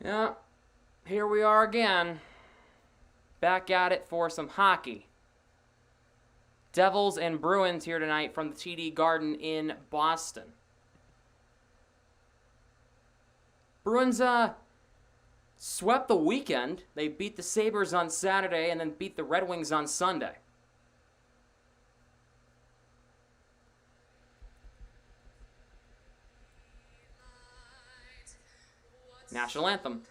Yeah, here we are again. Back at it for some hockey. Devils and Bruins here tonight from the TD Garden in Boston. Bruins swept the weekend. They beat the Sabres on Saturday and then beat the Red Wings on Sunday. National anthem.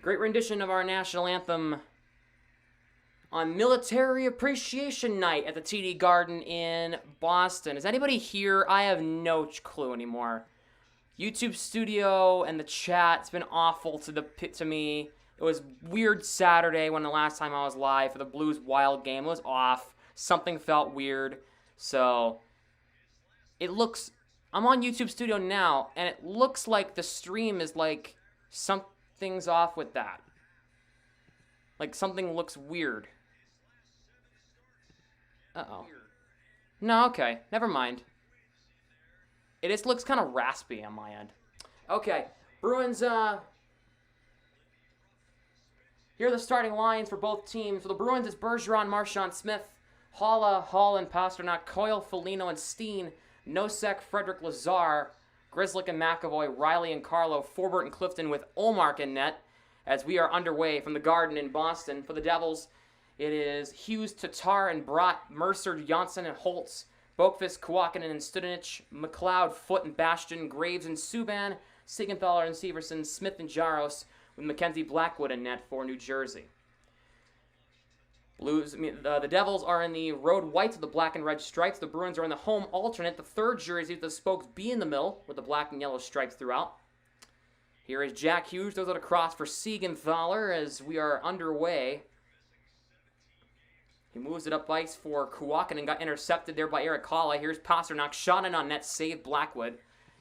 Great rendition of our national anthem on Military Appreciation Night at the TD Garden in Boston. Is anybody here? I have no clue anymore. YouTube studio and the chat, it's been awful to me. It was weird Saturday when the last time I was live for the Blues Wild game. It was off. Something felt weird. So, it looks... I'm on YouTube studio now, and it looks like the stream is like... Something's off with that. Like something looks weird. Uh-oh. No, okay. Never mind. It just looks kind of raspy on my end. Okay. Bruins, here are the starting lines for both teams. For the Bruins, it's Bergeron, Marchand, Smith, Haula, Hall, and Pasternak, Coyle, Foligno, and Steen, Nosek, Frederick, Lazar, Grzelcyk and McAvoy, Riley and Carlo, Forbort and Clifton with Ullmark in net as we are underway from the Garden in Boston. For the Devils, it is Hughes, Tatar, and Brott, Mercer, Janssen, and Holtz, Boqvist, Kuokkanen, and Studenich, McLeod, Foote, and Bastion, Graves, and Subban, Siegenthaler and Severson, Smith, and Jaros, with Mackenzie Blackwood in net for New Jersey. The Devils are in the road whites with the black and red stripes. The Bruins are in the home alternate, the third jersey with the spokes B in the middle, with the black and yellow stripes throughout. Here is Jack Hughes, throws it across for Siegenthaler as we are underway. He moves it up ice for Kuokkanen and got intercepted there by Eric Haula. Here's Pasternak, shot in on net, save Blackwood.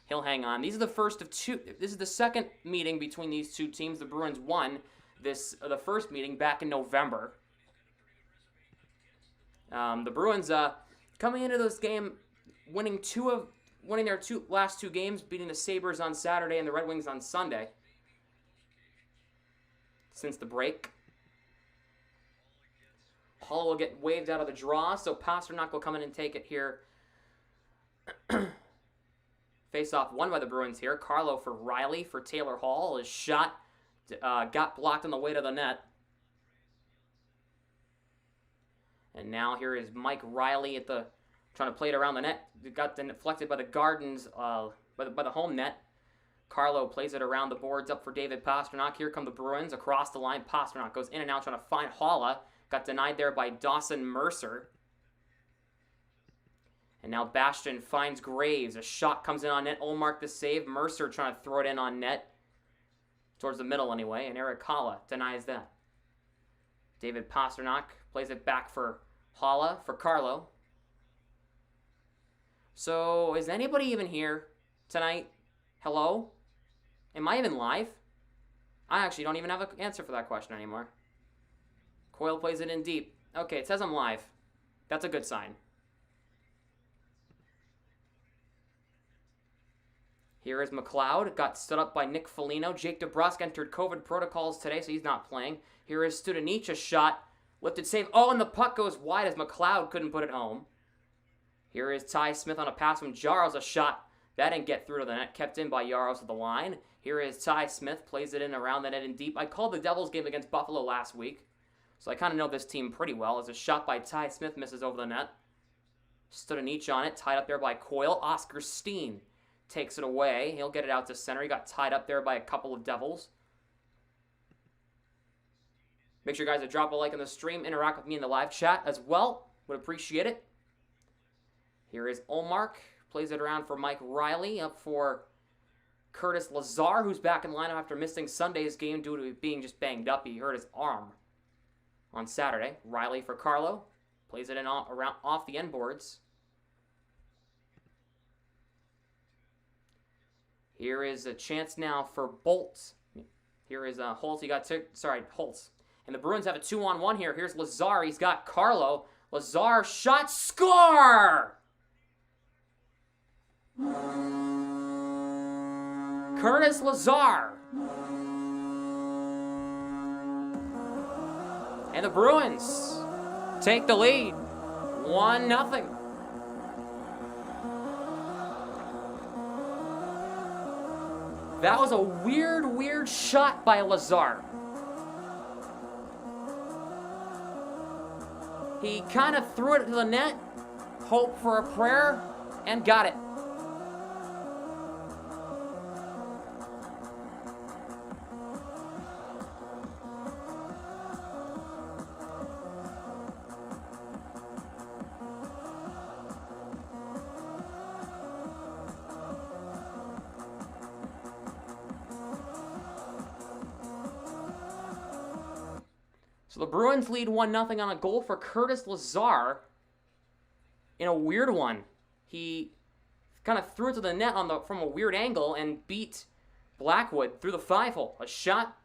He'll hang on. These are the first of two. This is the second meeting between these two teams. The Bruins won the first meeting back in November. The Bruins coming into this game winning their last two games, beating the Sabres on Saturday and the Red Wings on Sunday. Since the break. Hall will get waved out of the draw, so Pasternak will come in and take it here. Face-off won by the Bruins here. Carlo for Riley for Taylor Hall. His shot got blocked on the way to the net. And now here is Mike Riley trying to play it around the net. It got deflected by the Gardens, by the home net. Carlo plays it around the boards up for David Pasternak. Here come the Bruins across the line. Pasternak goes in and out trying to find Haula. Got denied there by Dawson Mercer. And now Bastion finds Graves. A shot comes in on net. Ullmark the save. Mercer trying to throw it in on net. Towards the middle anyway. And Eric Haula denies that. David Pasternak plays it back for Haula for Carlo. So, is anybody even here tonight? Hello? Am I even live? I actually don't even have an answer for that question anymore. Coyle plays it in deep. Okay, it says I'm live. That's a good sign. Here is McLeod. Got stood up by Nick Foligno. Jake DeBrusk entered COVID protocols today, so he's not playing. Here is Studenic, a shot. Lifted save. Oh, and the puck goes wide as McLeod couldn't put it home. Here is Ty Smith on a pass from Jaros, a shot. That didn't get through to the net. Kept in by Jaros at the line. Here is Ty Smith. Plays it in around the net and deep. I called the Devils game against Buffalo last week, so I kind of know this team pretty well. As a shot by Ty Smith misses over the net. Studenic on it. Tied up there by Coyle. Oscar Steen takes it away. He'll get it out to center. He got tied up there by a couple of Devils. Make sure you guys drop a like on the stream. Interact with me in the live chat as well. Would appreciate it. Here is Olmark. Plays it around for Mike Riley. Up for Curtis Lazar, who's back in lineup after missing Sunday's game due to being just banged up. He hurt his arm on Saturday. Riley for Carlo. Plays it in around off the end boards. Here is a chance now for Bolt. Here is Holtz. Holtz. And the Bruins have a 2-on-1 here. Here's Lazar. He's got Carlo. Lazar shot. Score! Curtis Lazar. And the Bruins take the lead. 1-0. That was a weird shot by Lazar. He kind of threw it to the net, hoped for a prayer, and got it. So the Bruins lead 1-0 on a goal for Curtis Lazar in a weird one. He kind of threw it to the net from a weird angle and beat Blackwood through the 5-hole. A shot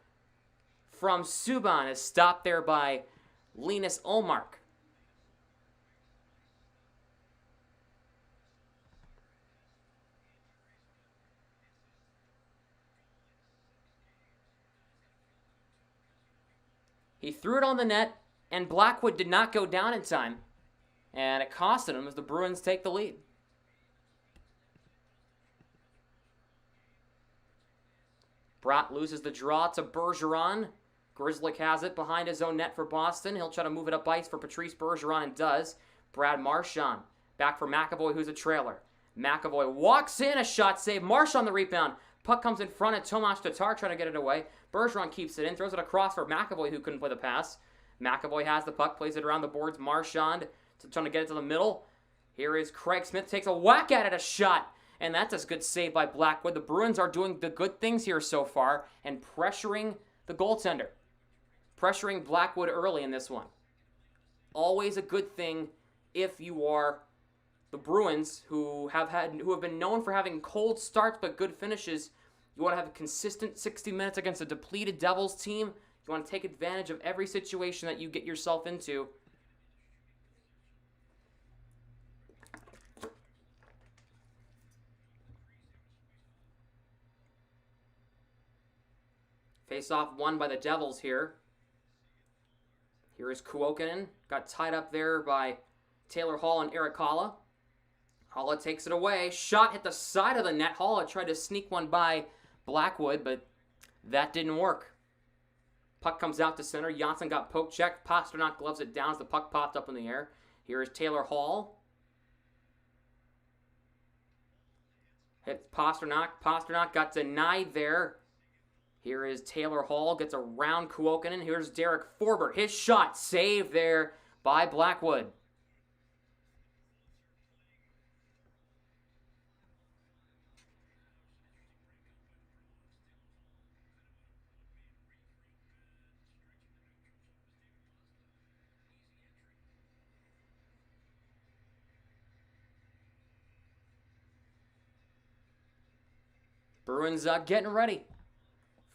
from Subban is stopped there by Linus Ullmark. He threw it on the net, and Blackwood did not go down in time. And it costed him as the Bruins take the lead. Bratt loses the draw to Bergeron. Grzelcyk has it behind his own net for Boston. He'll try to move it up ice for Patrice Bergeron and does. Brad Marchand back for McAvoy, who's a trailer. McAvoy walks in, a shot save. Marchand the rebound. Puck comes in front of Tomas Tatar trying to get it away. Bergeron keeps it in, throws it across for McAvoy, who couldn't play the pass. McAvoy has the puck, plays it around the boards. Marchand trying to get it to the middle. Here is Craig Smith, takes a whack at it, a shot. And that's a good save by Blackwood. The Bruins are doing the good things here so far and pressuring the goaltender. Pressuring Blackwood early in this one. Always a good thing if you are the Bruins, who have been known for having cold starts but good finishes. You want to have a consistent 60 minutes against a depleted Devils team. You want to take advantage of every situation that you get yourself into. Face-off won by the Devils here. Here is Kuokkanen. Got tied up there by Taylor Hall and Eric Haula. Haula takes it away. Shot hit the side of the net. Haula tried to sneak one by Blackwood, but that didn't work. Puck comes out to center. Janssen got poke checked. Pasternak gloves it down as the puck popped up in the air. Here is Taylor Hall. Hits Pasternak. Pasternak got denied there. Here is Taylor Hall. Gets around Kuokkanen. Here's Derek Forbert. His shot saved there by Blackwood. Bruins getting ready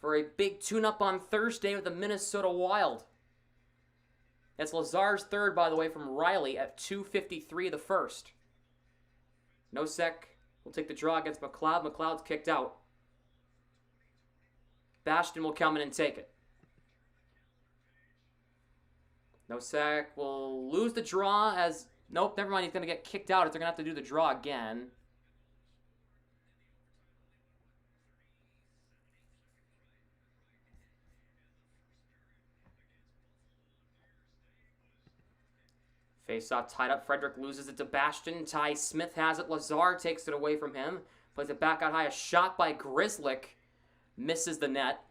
for a big tune-up on Thursday with the Minnesota Wild. That's Lazar's third, by the way, from Riley at 2:53 the first. Nosek will take the draw against McLeod. McLeod's kicked out. Bastion will come in and take it. Nosek will lose the draw as... Nope, never mind. He's going to get kicked out. They're going to have to do the draw again. Face-off tied up. Frederick loses it to Bastion. Ty Smith has it. Lazar takes it away from him. Plays it back out high. A shot by Grzelcyk. Misses the net.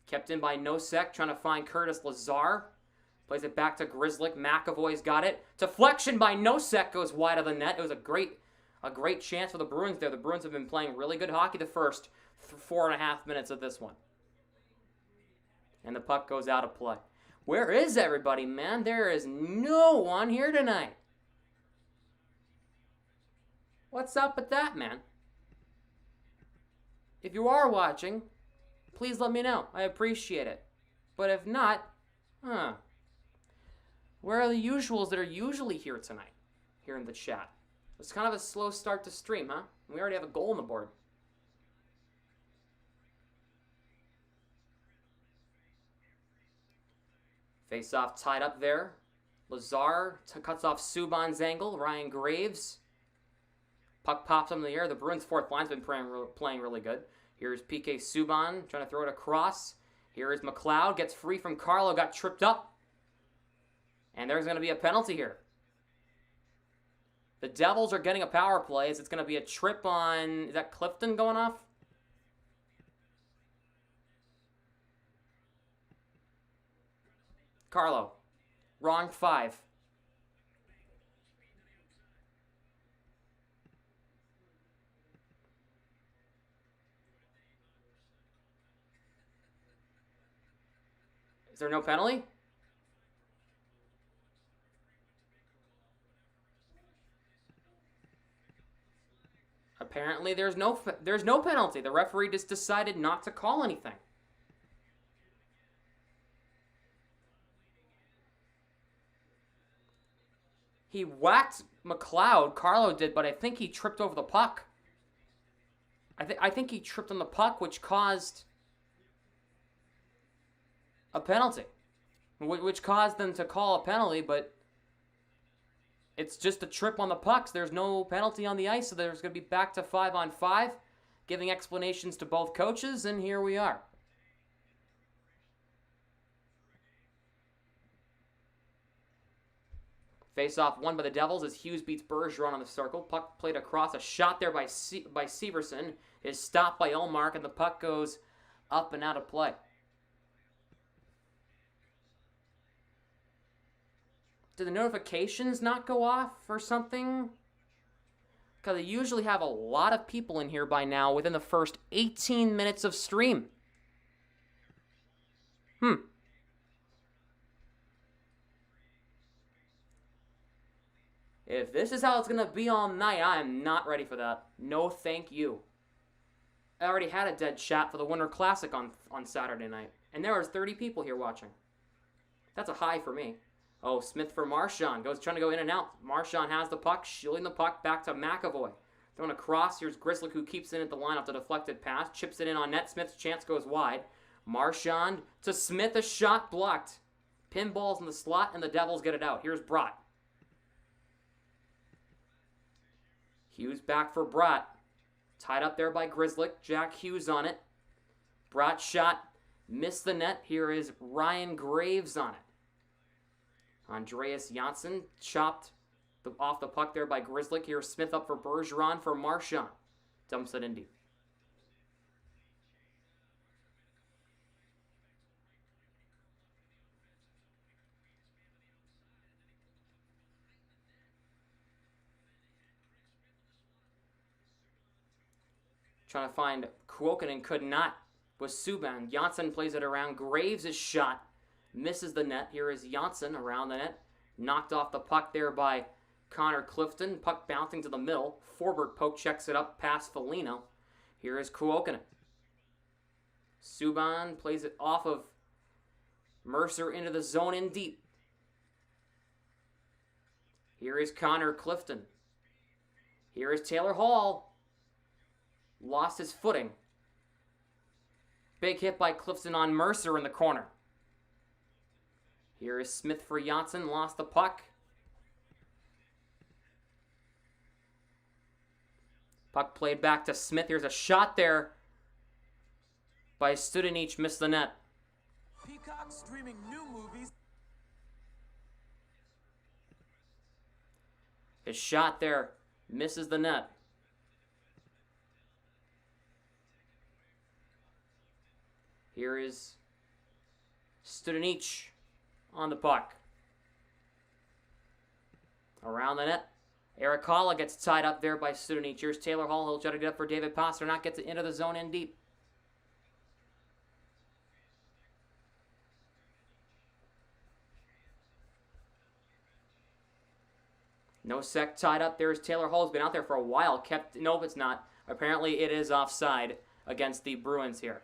Kept in by Nosek. Trying to find Curtis Lazar. Plays it back to Grzelcyk. McAvoy's got it. Deflection by Nosek goes wide of the net. It was a great chance for the Bruins there. The Bruins have been playing really good hockey the first 4.5 minutes of this one. And the puck goes out of play. Where is everybody, man? There is no one here tonight. What's up with that, man? If you are watching, please let me know. I appreciate it. But if not, where are the usuals that are usually here tonight? Here in the chat. It's kind of a slow start to stream, huh? We already have a goal on the board. Face-off tied up there. Lazar cuts off Subban's angle. Ryan Graves. Puck pops up in the air. The Bruins' fourth line's been playing really good. Here's PK Subban trying to throw it across. Here is McLeod. Gets free from Carlo. Got tripped up. And there's going to be a penalty here. The Devils are getting a power play. It's going to be a trip on... Is that Clifton going off? Carlo. Wrong 5. Is there no penalty? Apparently there's no penalty. The referee just decided not to call anything. He whacked McLeod, Carlo did, but I think he tripped over the puck. I think he tripped on the puck, which caused a penalty. Which caused them to call a penalty, but it's just a trip on the pucks. There's no penalty on the ice, so there's going to be back to 5-on-5, giving explanations to both coaches, and here we are. Face-off won by the Devils as Hughes beats Bergeron on the circle. Puck played across. A shot there by Severson is stopped by Ullmark, and the puck goes up and out of play. Did the notifications not go off or something? Because they usually have a lot of people in here by now within the first 18 minutes of stream. If this is how it's going to be all night, I am not ready for that. No thank you. I already had a dead chat for the Winter Classic on Saturday night. And there was 30 people here watching. That's a high for me. Oh, Smith for Marchand. Trying to go in and out. Marchand has the puck, shielding the puck back to McAvoy. Thrown across. Here's Grzelcyk, who keeps it at the line off the deflected pass. Chips it in on net. Smith's chance goes wide. Marchand to Smith. A shot blocked. Pinballs in the slot, and the Devils get it out. Here's Brott. Hughes back for Brott. Tied up there by Grzelcyk. Jack Hughes on it. Brott shot. Missed the net. Here is Ryan Graves on it. Andreas Janssen chopped off the puck there by Grzelcyk. Here's Smith up for Bergeron for Marchand. Dumps it in deep. Trying to find Kuokkanen, could not, with Subban. Janssen plays it around. Graves is shot. Misses the net. Here is Janssen around the net. Knocked off the puck there by Connor Clifton. Puck bouncing to the middle. Forbert poke checks it up past Foligno. Here is Kuokkanen. Subban plays it off of Mercer into the zone in deep. Here is Connor Clifton. Here is Taylor Hall. lost his footing. Big hit by Clifton on Mercer in the corner. Here is Smith for Janssen, lost the puck. Puck played back to Smith. Here's a shot there by Studenich, missed the net. Peacock streaming new movies. His shot there misses the net. Here is Studenich on the puck. Around the net. Eric Halla gets tied up there by Studenich. Here's Taylor Hall. He'll try to get up for David Pastrnak. Gets it into the zone in deep. Nosek tied up. There's Taylor Hall. Has been out there for a while. Nope, it's not. Apparently it is offside against the Bruins here.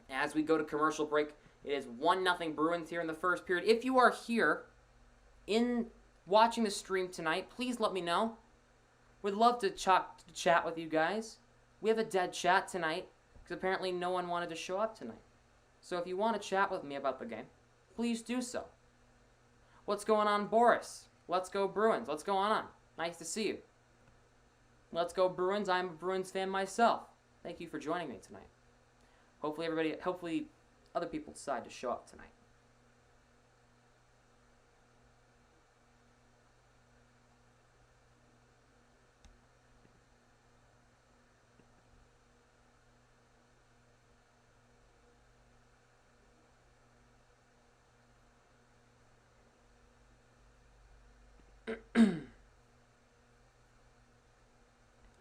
As we go to commercial break, it is 1-0 Bruins here in the first period. If you are here in watching the stream tonight, please let me know. We'd love to chat with you guys. We have a dead chat tonight because apparently no one wanted to show up tonight. So if you want to chat with me about the game, please do so. What's going on, Boris? Let's go Bruins. What's going on? Nice to see you. Let's go Bruins. I'm a Bruins fan myself. Thank you for joining me tonight. Hopefully other people decide to show up tonight.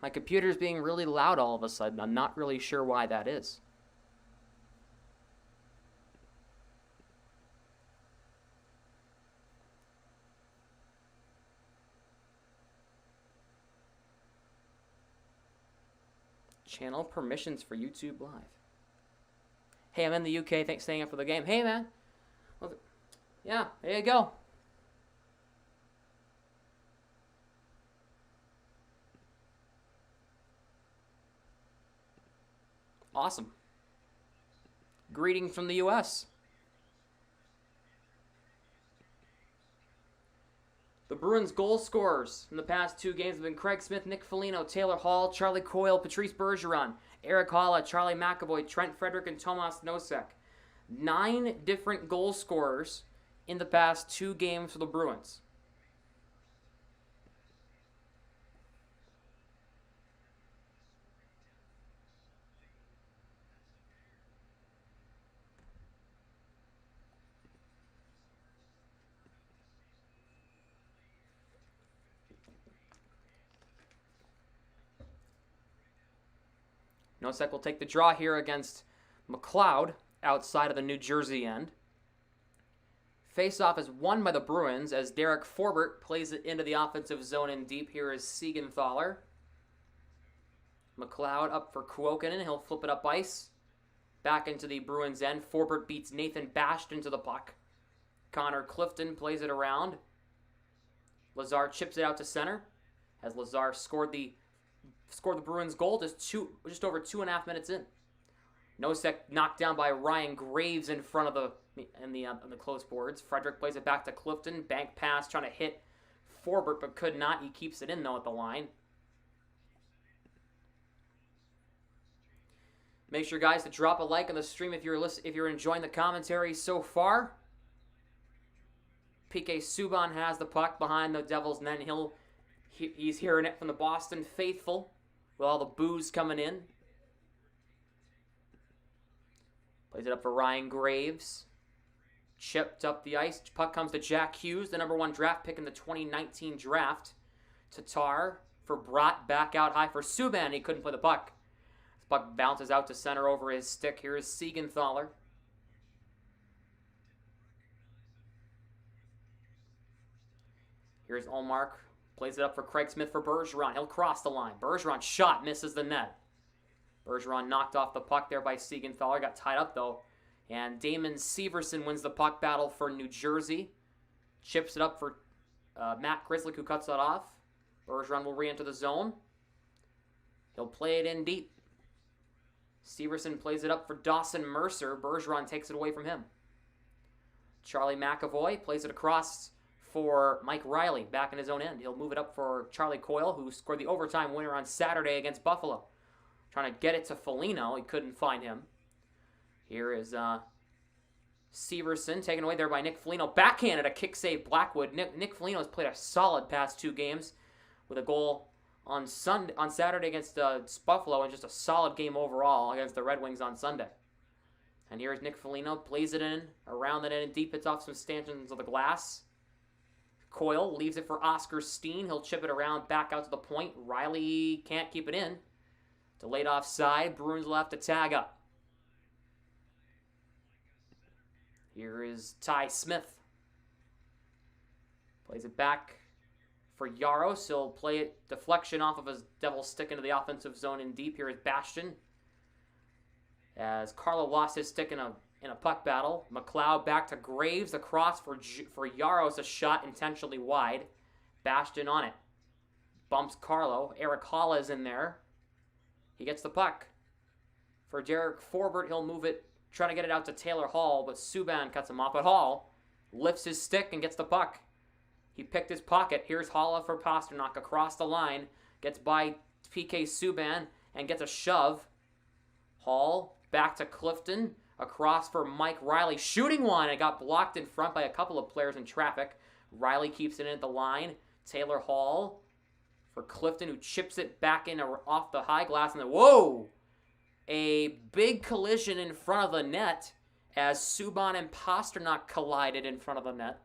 My computer's being really loud all of a sudden. I'm not really sure why that is. Channel permissions for YouTube Live. Hey, I'm in the UK. Thanks for staying up for the game. Hey, man. Well, yeah, there you go. Awesome. Greetings from the US. The Bruins goal scorers in the past 2 games have been Craig Smith, Nick Foligno, Taylor Hall, Charlie Coyle, Patrice Bergeron, Eric Halla, Charlie McAvoy, Trent Frederick, and Tomas Nosek. 9 different goal scorers in the past 2 games for the Bruins. Nosek will take the draw here against McLeod outside of the New Jersey end. Face-off is won by the Bruins as Derek Forbert plays it into the offensive zone in deep. Here is Siegenthaler. McLeod up for Kuokkanen. He'll flip it up ice. Back into the Bruins end. Forbert beats Nathan Bashed into the puck. Connor Clifton plays it around. Lazar chips it out to center. As Lazar scored the Bruins goal just over 2.5 minutes in. Nosek knocked down by Ryan Graves in front of the close boards. Frederick plays it back to Clifton. Bank pass trying to hit Forbert but could not. He keeps it in though at the line. Make sure guys to drop a like on the stream if you're enjoying the commentary so far. PK Subban has the puck behind the Devils net and he's hearing it from the Boston faithful with all the boos coming in. Plays it up for Ryan Graves. Chipped up the ice. Puck comes to Jack Hughes, the number 1 draft pick in the 2019 draft. Tatar for Brott, back out high for Subban. He couldn't play the puck. This puck bounces out to center over his stick. Here is Siegenthaler. Here's Ullmark. Plays it up for Craig Smith for Bergeron. He'll cross the line. Bergeron shot, misses the net. Bergeron knocked off the puck there by Siegenthaler. Got tied up, though. And Damon Severson wins the puck battle for New Jersey. Chips it up for Matt Grzelcyk, who cuts it off. Bergeron will re-enter the zone. He'll play it in deep. Severson plays it up for Dawson Mercer. Bergeron takes it away from him. Charlie McAvoy plays it across for Mike Riley back in his own end. He'll move it up for Charlie Coyle, who scored the overtime winner on Saturday against Buffalo. Trying to get it to Foligno. He couldn't find him. Here is Severson taken away there by Nick Foligno. Backhanded a kick save Blackwood. Nick Foligno has played a solid past 2 games with a goal on Saturday against Buffalo and just a solid game overall against the Red Wings on Sunday. And here's Nick Foligno, plays it in, around the net and deep, hits off some stanchions of the glass. Coyle leaves it for Oscar Steen. He'll chip it around back out to the point. Riley can't keep it in. Delayed offside. Bruins will have to tag up. Here is Ty Smith. Plays it back for Yaros. He'll play it deflection off of his devil stick into the offensive zone in deep. Here is Bastion. As Carlo lost his stick in a puck battle. McLeod back to Graves. Across for Yaros. A shot intentionally wide. Bastion on it. Bumps Carlo. Eric Halla is in there. He gets the puck. For Derek Forbert, he'll move it, trying to get it out to Taylor Hall, but Subban cuts him off. But Hall lifts his stick and gets the puck. He picked his pocket. Here's Halla for Pasternak across the line. Gets by PK Subban and gets a shove. Hall back to Clifton. Across for Mike Riley. Shooting one. It got blocked in front by a couple of players in traffic. Riley keeps it in at the line. Taylor Hall for Clifton, who chips it back in off the high glass. And then, whoa! A big collision in front of the net as Subban and Pasternak collided in front of the net.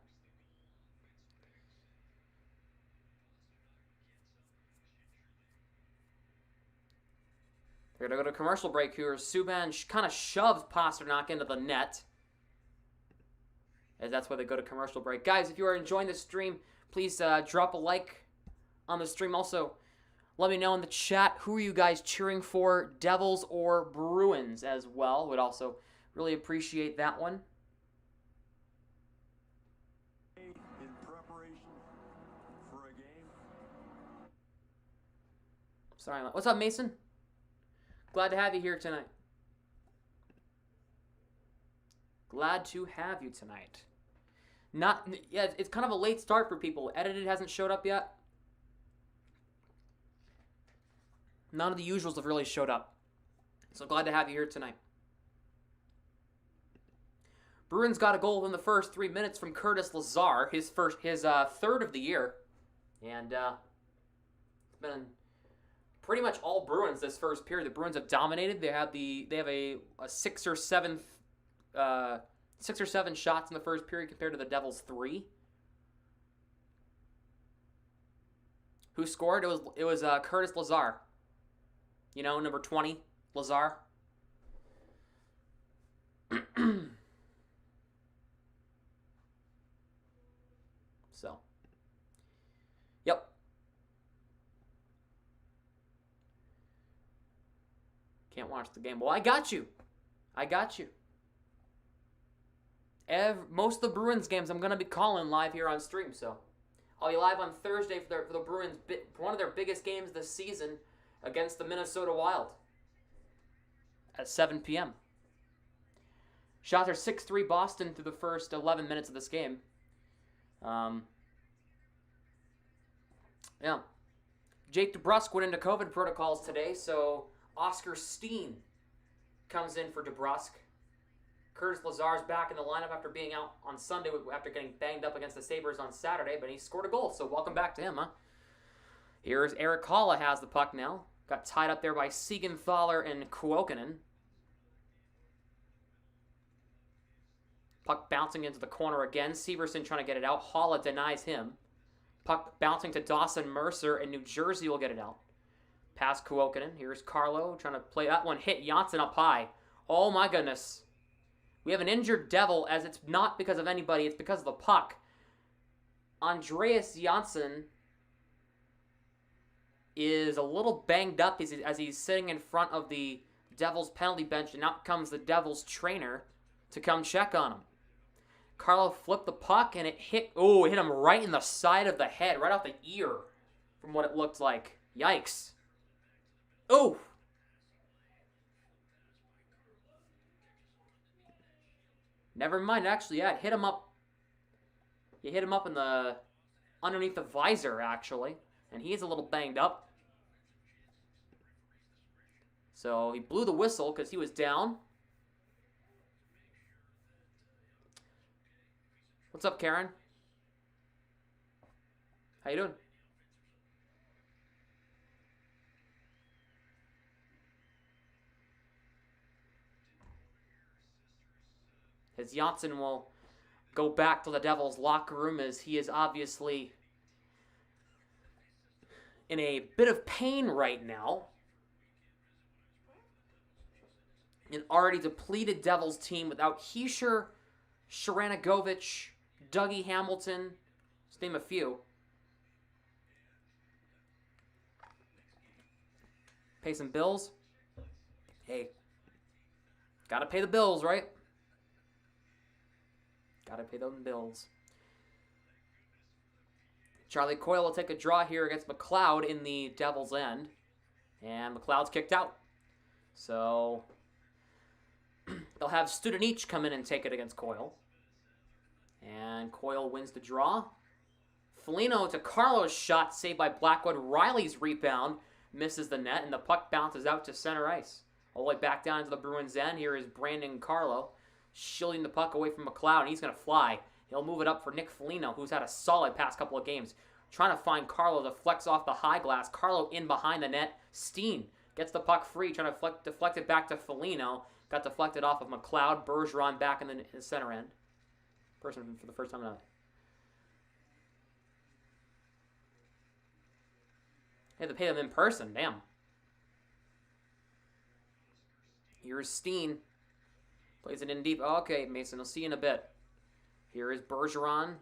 We're going to go to commercial break here. Subban kind of shoves Pasternak into the net. As that's why they go to commercial break. Guys, if you are enjoying the stream, please drop a like on the stream. Also, let me know in the chat, who are you guys cheering for, Devils or Bruins as well. Would also really appreciate that one. In preparation for a game. Sorry, what's up, Mason? Glad to have you here tonight. Glad to have you tonight. It's kind of a late start for people. Edited hasn't showed up yet. None of the usuals have really showed up. So glad to have you here tonight. Bruins got a goal in the first 3 minutes from Curtis Lazar, his third of the year. And it's been pretty much all Bruins this first period. The Bruins have dominated. They have a 6 or 7 shots in the first period compared to the Devils' 3. Who scored? It was Curtis Lazar. You know, number 20, Lazar. So, yep. Can't watch the game. Well, I got you. Most of the Bruins games I'm going to be calling live here on stream, so I'll be live on Thursday for the Bruins, one of their biggest games this season against the Minnesota Wild at 7 p.m. Shots are 6-3 Boston through the first 11 minutes of this game. Yeah. Jake DeBrusk went into COVID protocols today, so Oscar Steen comes in for DeBrusk. Curtis Lazar's back in the lineup after being out on Sunday after getting banged up against the Sabres on Saturday, but he scored a goal, so welcome back to him, huh? Here's Eric Halla has the puck now. Got tied up there by Siegenthaler and Kuokkanen. Puck bouncing into the corner again. Severson trying to get it out. Halla denies him. Puck bouncing to Dawson Mercer, and New Jersey will get it out. Past Kuokkanen. Here's Carlo trying to play that one. Hit Janssen up high. Oh my goodness. We have an injured Devil, as it's not because of anybody. It's because of the puck. Andreas Janssen is a little banged up as he's sitting in front of the Devils penalty bench, and out comes the Devils trainer to come check on him. Carlo flipped the puck, and it hit him right in the side of the head, right off the ear, from what it looked like. Yikes. Oh! Never mind, actually, yeah, it hit him up. You hit him up in the underneath the visor, actually, and he is a little banged up. So he blew the whistle because he was down. What's up, Karen? How you doing? As Janssen will go back to the Devils' locker room, as he is obviously in a bit of pain right now. An already depleted Devils team without Hischier, Sharanagovich, Dougie Hamilton, just name a few. Pay some bills. Hey, gotta pay the bills, right? Gotta pay those bills. Charlie Coyle will take a draw here against McLeod in the Devils' end. And McLeod's kicked out. So they'll have Studenich come in and take it against Coyle. And Coyle wins the draw. Foligno to Carlo's shot, saved by Blackwood. Riley's rebound misses the net, and the puck bounces out to center ice. All the way back down to the Bruins' end. Here is Brandon Carlo, shielding the puck away from McLeod, and he's going to fly. He'll move it up for Nick Foligno, who's had a solid past couple of games. Trying to find Carlo to flex off the high glass. Carlo in behind the net. Steen gets the puck free, trying to deflect it back to Foligno. Got deflected off of McLeod. Bergeron back in the center end. Person for the first time tonight. They had to pay them in person. Damn. Here's Steen. Plays it in deep. Okay, Mason, I'll see you in a bit. Here is Bergeron.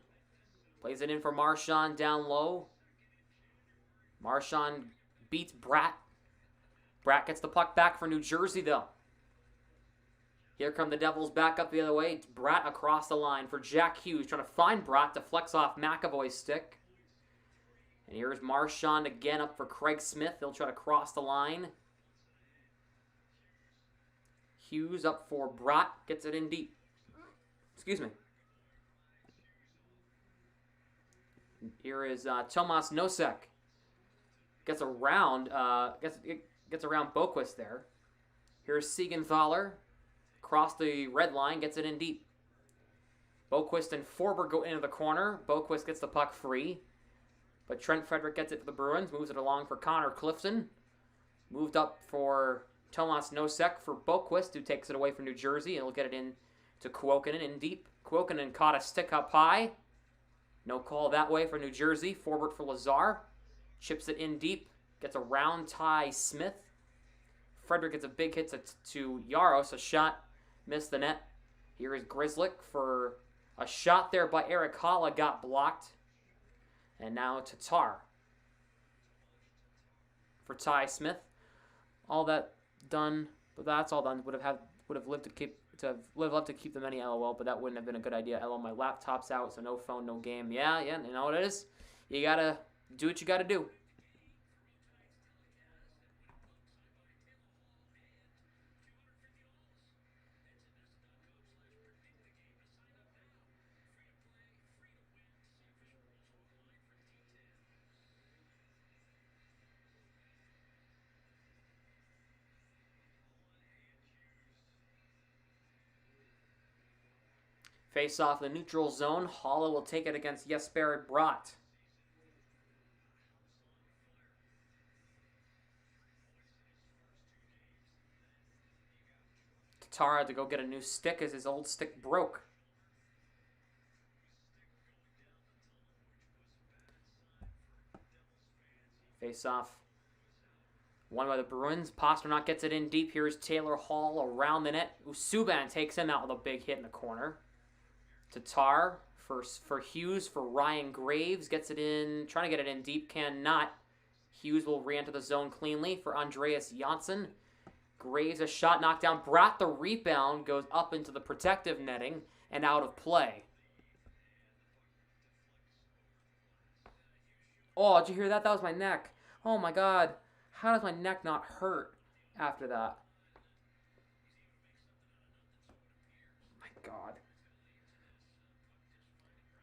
Plays it in for Marchand down low. Marchand beats Bratt. Bratt gets the puck back for New Jersey, though. Here come the Devils back up the other way. It's Bratt across the line for Jack Hughes. Trying to find Bratt to flex off McAvoy's stick. And here's Marchand again up for Craig Smith. He'll try to cross the line. Hughes up for Bratt. Gets it in deep. Excuse me. Here is Tomas Nosek. Gets around gets around Boquist there. Here's Siegenthaler. Across the red line, gets it in deep. Boquist and Forber go into the corner. Boquist gets the puck free. But Trent Frederick gets it for the Bruins. Moves it along for Connor Clifton. Moved up for Tomas Nosek for Boquist, who takes it away from New Jersey. And he'll get it in to Kuokkanen in deep. Kuokkanen caught a stick up high. No call that way for New Jersey. Forward for Lazar. Chips it in deep. Gets a round tie Smith. Frederick gets a big hit to Yaros. A shot. Missed the net. Here is Grzelcyk for a shot there by Eric Halla. Got blocked. And now Tatar for Ty Smith. All that done. But that's all done. Would have lived to keep them any LOL, but that wouldn't have been a good idea. LOL, my laptop's out, so no phone, no game. Yeah, you know what it is? You gotta do what you gotta do. Face off the neutral zone. Holla will take it against Jesper Bratt. Tatar had to go get a new stick as his old stick broke. Face off. Won by the Bruins. Pasternak gets it in deep. Here's Taylor Hall around the net. Subban takes him out with a big hit in the corner. Tatar for Hughes for Ryan Graves. Gets it in. Trying to get it in deep. Cannot. Hughes will re-enter the zone cleanly for Andreas Janssen. Graves a shot knocked down. Bratt the rebound goes up into the protective netting and out of play. Oh, did you hear that? That was my neck. Oh my god. How does my neck not hurt after that? My god.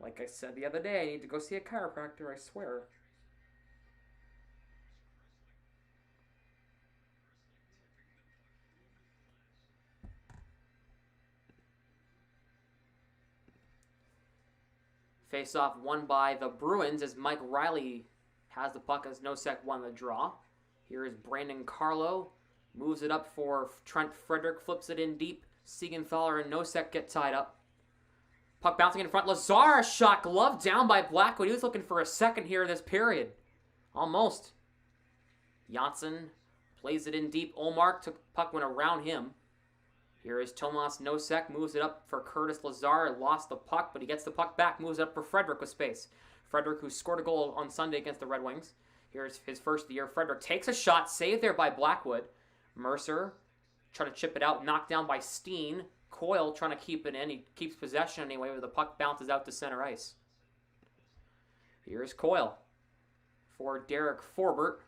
Like I said the other day, I need to go see a chiropractor, I swear. Face-off won by the Bruins as Mike Riley has the puck as Nosek won the draw. Here is Brandon Carlo. Moves it up for Trent Frederick. Flips it in deep. Siegenthaler and Nosek get tied up. Puck bouncing in front. Lazar shot glove down by Blackwood. He was looking for a second here this period. Almost. Janssen plays it in deep. Olmark took puck, went around him. Here is Tomas Nosek, moves it up for Curtis Lazar, lost the puck, but he gets the puck back, moves it up for Frederick with space. Frederick, who scored a goal on Sunday against the Red Wings. Here's his first year. Frederick takes a shot, saved there by Blackwood. Mercer trying to chip it out, knocked down by Steen. Coyle trying to keep it in. He keeps possession anyway, but the puck bounces out to center ice. Here's Coyle for Derek Forbert.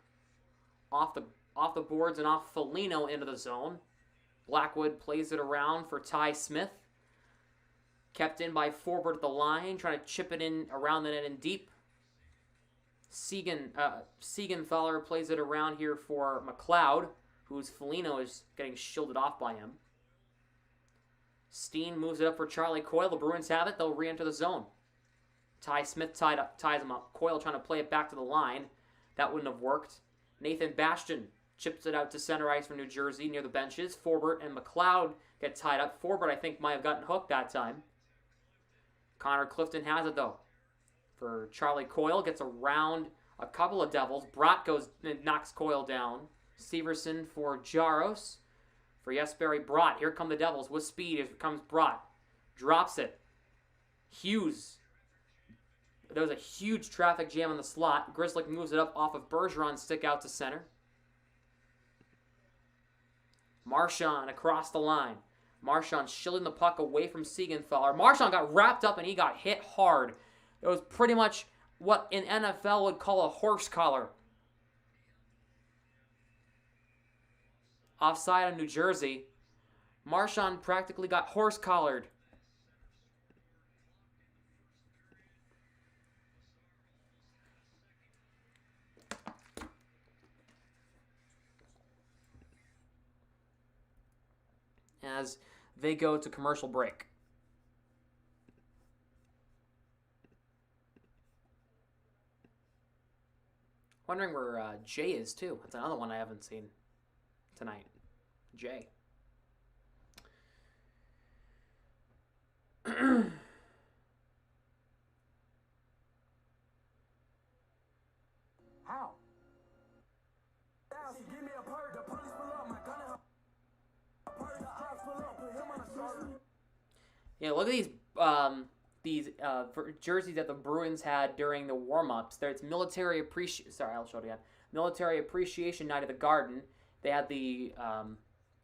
Off the boards and off Foligno into the zone. Blackwood plays it around for Ty Smith. Kept in by Forbert at the line, trying to chip it in around the net and deep. Siegenthaler plays it around here for McLeod, whose Foligno is getting shielded off by him. Steen moves it up for Charlie Coyle. The Bruins have it. They'll re-enter the zone. Ty Smith ties him up. Coyle trying to play it back to the line. That wouldn't have worked. Nathan Bastian chips it out to center ice for New Jersey near the benches. Forbert and McLeod get tied up. Forbert, I think, might have gotten hooked that time. Connor Clifton has it, though. For Charlie Coyle, gets around a couple of Devils. Bratt goes and knocks Coyle down. Severson for Jaros. For Jesperi Bratt. Here come the Devils with speed. Here comes Bratt. Drops it. Hughes. There was a huge traffic jam in the slot. Grzelcyk moves it up off of Bergeron's stick out to center. Marchand across the line. Marchand shielding the puck away from Siegenthaler. Marchand got wrapped up and he got hit hard. It was pretty much what an NFL would call a horse collar. Offside of New Jersey. Marchand practically got horse collared. As they go to commercial break. Wondering where Jay is, too. That's another one I haven't seen tonight. Jay. How? Give me a bird, the police pull up, my gun in her. Yeah, look at these jerseys that the Bruins had during the warm-ups. It's military appreciation. Sorry, I'll show it again. Military Appreciation Night at the Garden. They had the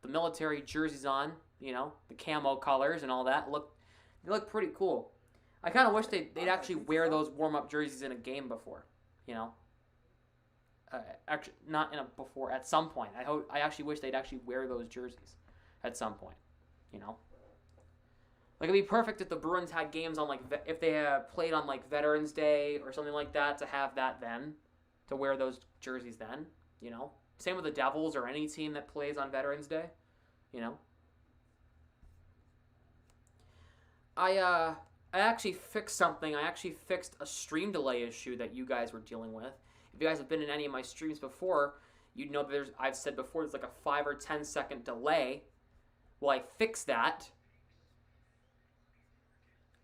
military jerseys on. You know, the camo colors and all that. They look pretty cool. I kind of wish they'd actually wear those warm-up jerseys in a game before. You know. Actually, not in a before. At some point, I actually wish they'd actually wear those jerseys at some point. You know. Like, it'd be perfect if the Bruins had games on, like, if they played on, like, Veterans Day or something like that, to have that then, to wear those jerseys then, you know? Same with the Devils or any team that plays on Veterans Day, you know? I actually fixed something. I actually fixed a stream delay issue that you guys were dealing with. If you guys have been in any of my streams before, you'd know that I've said before, there's like a 5 or 10 second delay. Well, I fixed that.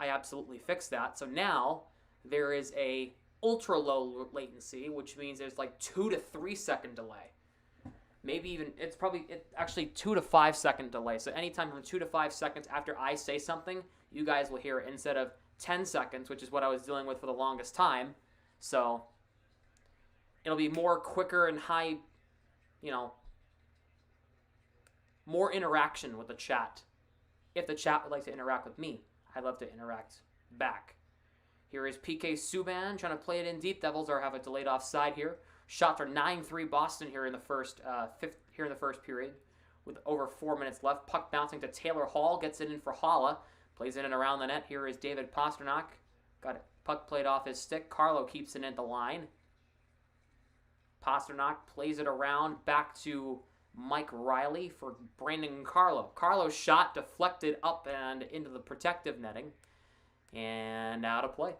I absolutely fixed that. So now there is a ultra low latency, which means there's like 2 to 3 second delay. Maybe even, it's actually 2 to 5 second delay. So anytime from 2 to 5 seconds after I say something, you guys will hear it instead of 10 seconds, which is what I was dealing with for the longest time. So it'll be more quicker and high, you know, more interaction with the chat. If the chat would like to interact with me, I'd love to interact back. Here is PK Subban trying to play it in deep. Devils have a delayed offside here. Shots are 9-3 Boston here in the first period, with over 4 minutes left. Puck bouncing to Taylor Hall, gets it in for Holla, plays it in around the net. Here is David Pastrnak. Got it. Puck played off his stick. Carlo keeps it at the line. Pastrnak plays it around back to Mike Riley for Brandon Carlo. Carlo's shot deflected up and into the protective netting and out of play.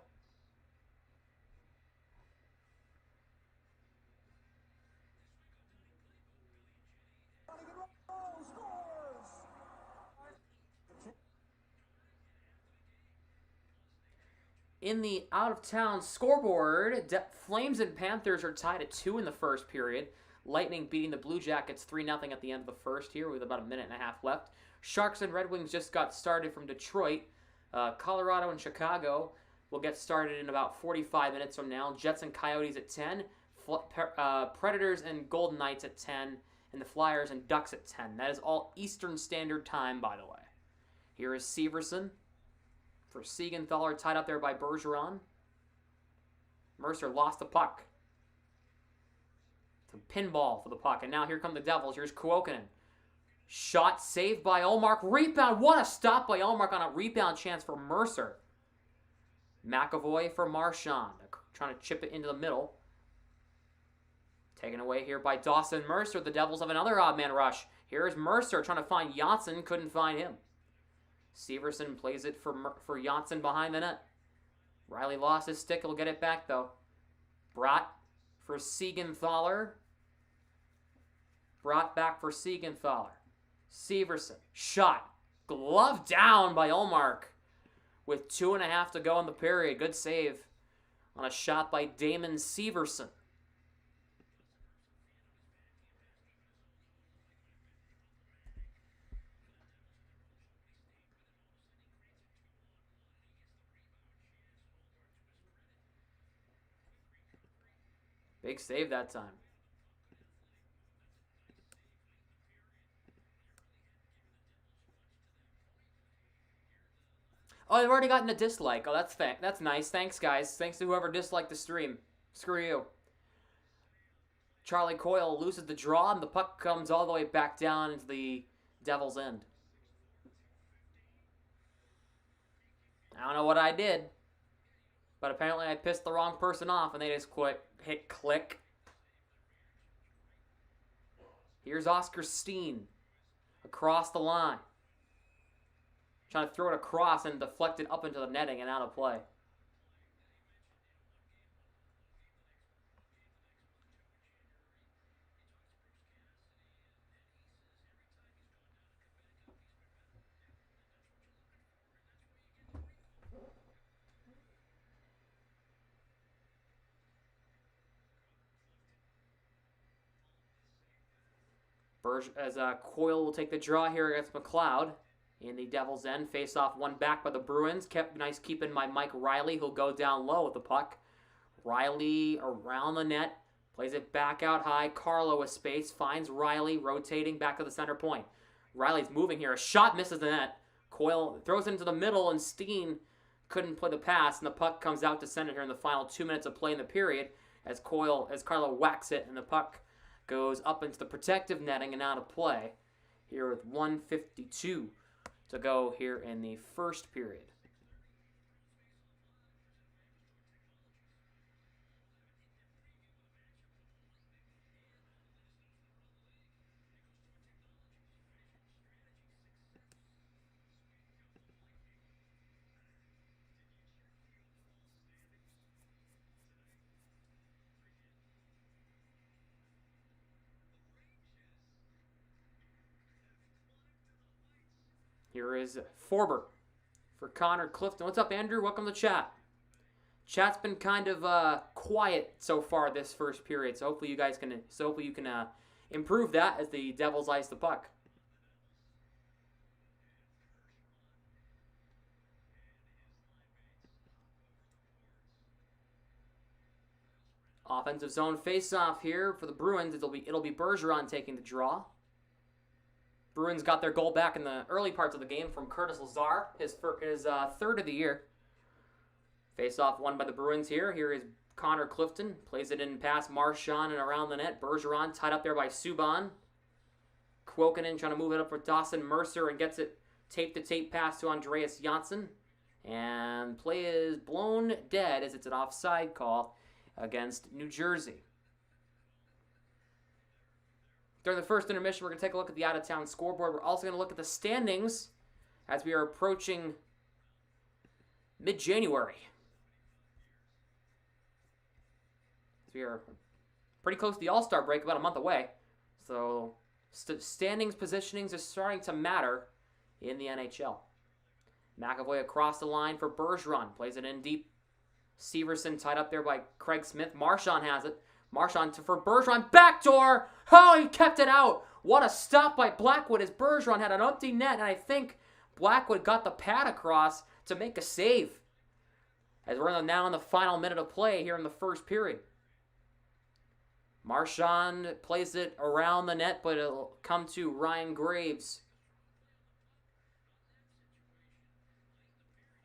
In the out-of-town scoreboard, Flames and Panthers are tied at 2 in the first period. Lightning beating the Blue Jackets 3-0 at the end of the first here with about a minute and a half left. Sharks and Red Wings just got started from Detroit. Colorado and Chicago will get started in about 45 minutes from now. Jets and Coyotes at 10. Predators and Golden Knights at 10. And the Flyers and Ducks at 10. That is all Eastern Standard Time, by the way. Here is Severson for Siegenthaler, tied up there by Bergeron. Mercer lost the puck. It's a pinball for the puck. And now here come the Devils. Here's Kuokkanen. Shot saved by Ullmark. Rebound. What a stop by Ullmark on a rebound chance for Mercer. McAvoy for Marchand. Trying to chip it into the middle. Taken away here by Dawson Mercer. The Devils have another odd man rush. Here's Mercer trying to find Janssen. Couldn't find him. Severson plays it for Janssen behind the net. Riley lost his stick. He'll get it back, though. Brought for Siegenthaler. Brought back for Siegenthaler. Severson. Shot. Glove down by Ullmark. With 2.5 to go in the period. Good save on a shot by Damon Severson. Big save that time. Oh, they've already gotten a dislike. Oh, that's nice. Thanks, guys. Thanks to whoever disliked the stream. Screw you. Charlie Coyle loses the draw, and the puck comes all the way back down into the Devils' end. I don't know what I did, but apparently I pissed the wrong person off, and they just hit click. Here's Oscar Steen across the line. Trying to throw it across and deflect it up into the netting and out of play. As Coyle will take the draw here against McLeod in the Devils' end. Face off one back by the Bruins. Nice keeping by Mike Riley, who'll go down low with the puck. Riley around the net. Plays it back out high. Carlo with space. Finds Riley rotating back to the center point. Riley's moving here. A shot misses the net. Coyle throws it into the middle, and Steen couldn't play the pass, and the puck comes out to center here in the final 2 minutes of play in the period as Carlo whacks it, and the puck goes up into the protective netting and out of play here with 1:52 to go here in the first period. Here is Forber for Connor Clifton. What's up, Andrew? Welcome to chat. Chat's been kind of quiet so far this first period, so hopefully you can improve that as the Devils ice the puck. Offensive zone face-off here for the Bruins. It'll be Bergeron taking the draw. Bruins got their goal back in the early parts of the game from Curtis Lazar, his third of the year. Face-off won by the Bruins here. Here is Connor Clifton. Plays it in past Marchand and around the net. Bergeron tied up there by Subban. Kuokkanen trying to move it up for Dawson Mercer and gets it tape-to-tape pass to Andreas Janssen. And play is blown dead as it's an offside call against New Jersey. During the first intermission, we're going to take a look at the out-of-town scoreboard. We're also going to look at the standings as we are approaching mid-January. We are pretty close to the All-Star break, about a month away. So standings, positionings is starting to matter in the NHL. McAvoy across the line for Bergeron. Plays it in deep. Severson tied up there by Craig Smith. Marchand has it. Marchand for Bergeron. Backdoor! Oh, he kept it out. What a stop by Blackwood as Bergeron had an empty net. And I think Blackwood got the pad across to make a save. As we're now in the final minute of play here in the first period. Marchand plays it around the net, but it'll come to Ryan Graves.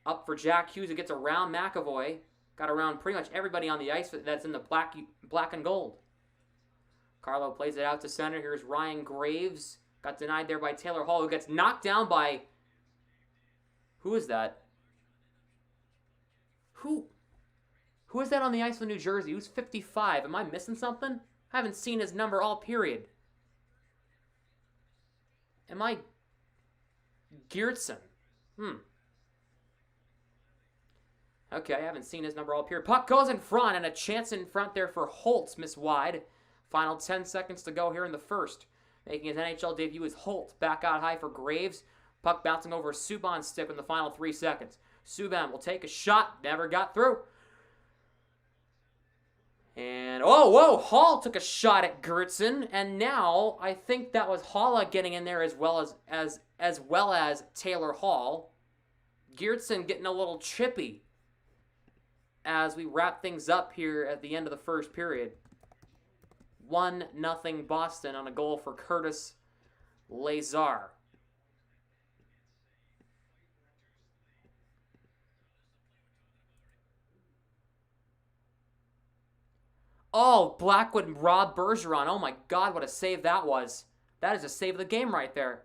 Up for Jack Hughes, who gets around McAvoy. Got around pretty much everybody on the ice that's in the black and gold. Carlo plays it out to center. Here's Ryan Graves. Got denied there by Taylor Hall, who gets knocked down by... Who is that? Who is that on the ice for New Jersey? Who's 55? Am I missing something? I haven't seen his number all period. Am I... Geertsen? Okay, I haven't seen his number all period. Puck goes in front, and a chance in front there for Holtz, miss wide. Final 10 seconds to go here in the first. Making his NHL debut is Holtz. Back out high for Graves. Puck bouncing over Subban's stick in the final 3 seconds. Subban will take a shot. Never got through. And, whoa, Hall took a shot at Geertsen, and now I think that was Haula getting in there as well as Taylor Hall. Geertsen getting a little chippy as we wrap things up here at the end of the first period. 1-0 Boston on a goal for Curtis Lazar. Oh, Blackwood robbed Bergeron. Oh my God, what a save that was. That is a save of the game right there.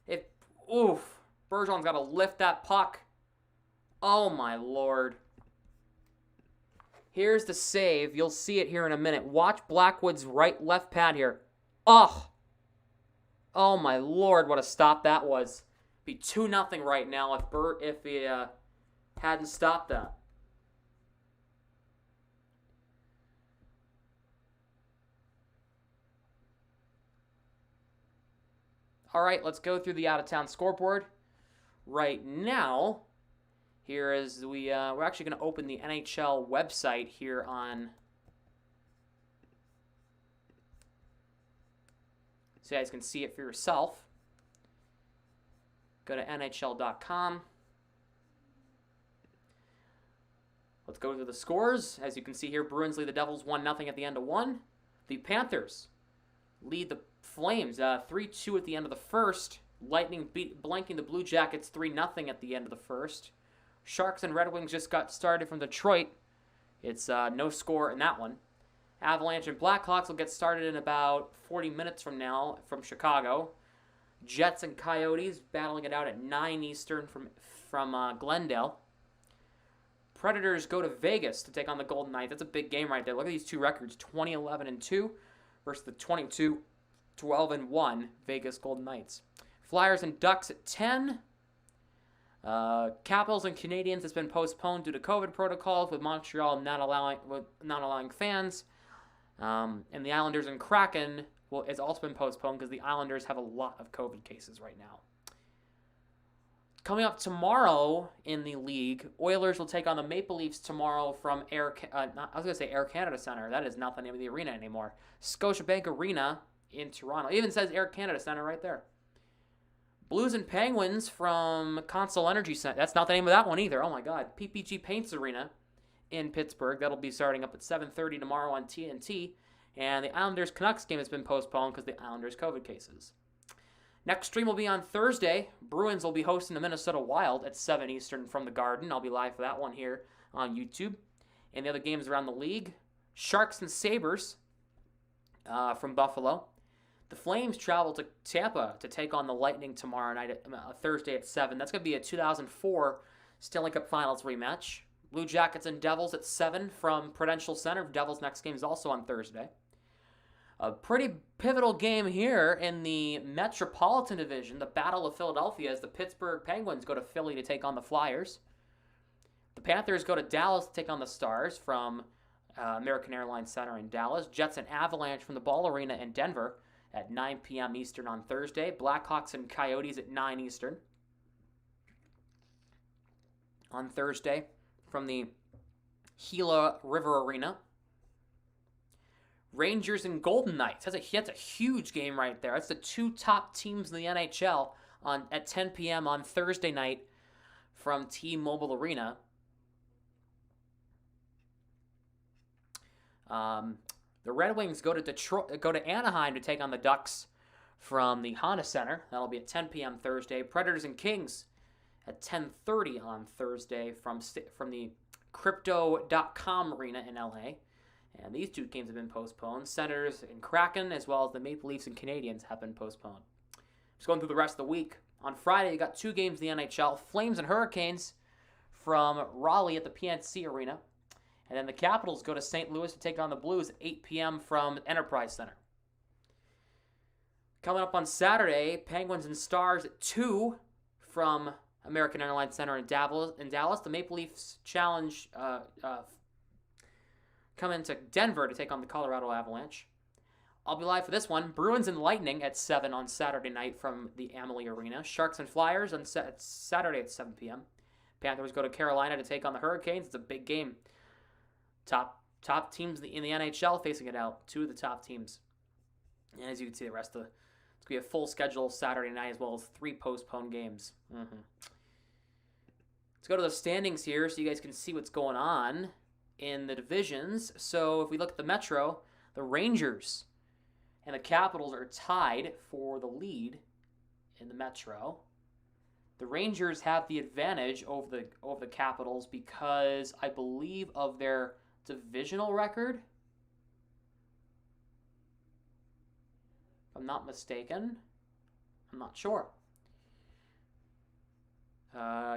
Bergeron's got to lift that puck. Oh my Lord. Here's the save. You'll see it here in a minute. Watch Blackwood's left pad here. Oh my Lord, what a stop that was. Be 2-0 right now if he hadn't stopped that. All right, let's go through the out-of-town scoreboard. Right now, here is we're actually going to open the NHL website here on, so you guys can see it for yourself. Go to NHL.com. Let's go through the scores. As you can see here, Bruins lead the Devils 1-0 at the end of 1. The Panthers lead the Flames 3-2 at the end of the first. Lightning blanking the Blue Jackets 3-0 at the end of the first. Sharks and Red Wings just got started from Detroit. It's no score in that one. Avalanche and Blackhawks will get started in about 40 minutes from now from Chicago. Jets and Coyotes battling it out at 9 Eastern from Glendale. Predators go to Vegas to take on the Golden Knights. That's a big game right there. Look at these two records, 20-11-2 versus the 22-12-1 Vegas Golden Knights. Flyers and Ducks at 10. Capitals and Canadiens has been postponed due to COVID protocols, with Montreal not allowing fans. And the Islanders and Kraken has also been postponed because the Islanders have a lot of COVID cases right now. Coming up tomorrow in the league, Oilers will take on the Maple Leafs tomorrow from Air Canada Center. That is not the name of the arena anymore. Scotiabank Arena in Toronto. It even says Air Canada Center right there. Blues and Penguins from Consol Energy Center. That's not the name of that one either. Oh my God. PPG Paints Arena in Pittsburgh. That'll be starting up at 7:30 tomorrow on TNT. And the Islanders-Canucks game has been postponed because the Islanders' COVID cases. Next stream will be on Thursday. Bruins will be hosting the Minnesota Wild at 7 Eastern from the Garden. I'll be live for that one here on YouTube. And the other games around the league, Sharks and Sabres from Buffalo. The Flames travel to Tampa to take on the Lightning tomorrow night, Thursday at 7. That's going to be a 2004 Stanley Cup Finals rematch. Blue Jackets and Devils at 7 from Prudential Center. Devils' next game is also on Thursday. A pretty pivotal game here in the Metropolitan Division, the Battle of Philadelphia, as the Pittsburgh Penguins go to Philly to take on the Flyers. The Panthers go to Dallas to take on the Stars from American Airlines Center in Dallas. Jets and Avalanche from the Ball Arena in Denver at 9 p.m. Eastern on Thursday. Blackhawks and Coyotes at 9 Eastern on Thursday from the Gila River Arena. Rangers and Golden Knights. That's a huge game right there. That's the two top teams in the NHL at 10 p.m. on Thursday night from T-Mobile Arena. The Red Wings go to Anaheim to take on the Ducks from the Honda Center. That'll be at 10 p.m. Thursday. Predators and Kings at 10:30 on Thursday from the Crypto.com Arena in LA. And these two games have been postponed. Senators and Kraken, as well as the Maple Leafs and Canadiens, have been postponed. Just going through the rest of the week. On Friday, you got two games in the NHL. Flames and Hurricanes from Raleigh at the PNC Arena. And then the Capitals go to St. Louis to take on the Blues at 8 p.m. from Enterprise Center. Coming up on Saturday, Penguins and Stars at 2 from American Airlines Center in Dallas. The Maple Leafs challenge come into Denver to take on the Colorado Avalanche. I'll be live for this one. Bruins and Lightning at 7 on Saturday night from the Amalie Arena. Sharks and Flyers on Saturday at 7 p.m. Panthers go to Carolina to take on the Hurricanes. It's a big game. Top teams in the NHL facing it out. Two of the top teams. And as you can see, it's going to be a full schedule Saturday night as well as 3 postponed games. Let's go to the standings here so you guys can see what's going on in the divisions. So if we look at the Metro, the Rangers and the Capitals are tied for the lead in the Metro. The Rangers have the advantage over the Capitals because I believe of their divisional record. If I'm not mistaken. I'm not sure.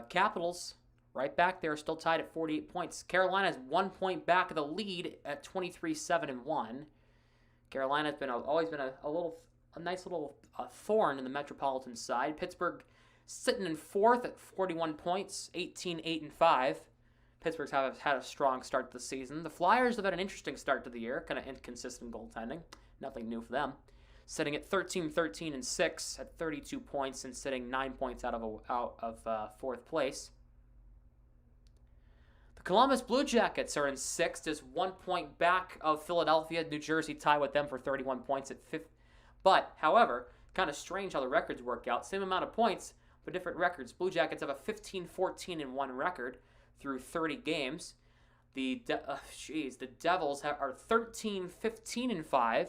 Capitals right back there, still tied at 48 points. Carolina's 1 point back of the lead at 23-7-1. Carolina's always been a nice little thorn in the Metropolitan side. Pittsburgh sitting in 4th at 41 points, 18-8-5. Pittsburgh's had a strong start to the season. The Flyers have had an interesting start to the year, kind of inconsistent goaltending. Nothing new for them. Sitting at 13-13-6 at 32 points and sitting 9 points out of 4th place. The Columbus Blue Jackets are in 6th, just 1 point back of Philadelphia. New Jersey tied with them for 31 points at 5th. But, however, kind of strange how the records work out. Same amount of points, but different records. Blue Jackets have a 15-14-1 record through 30 games. The Devils are 13-15-5,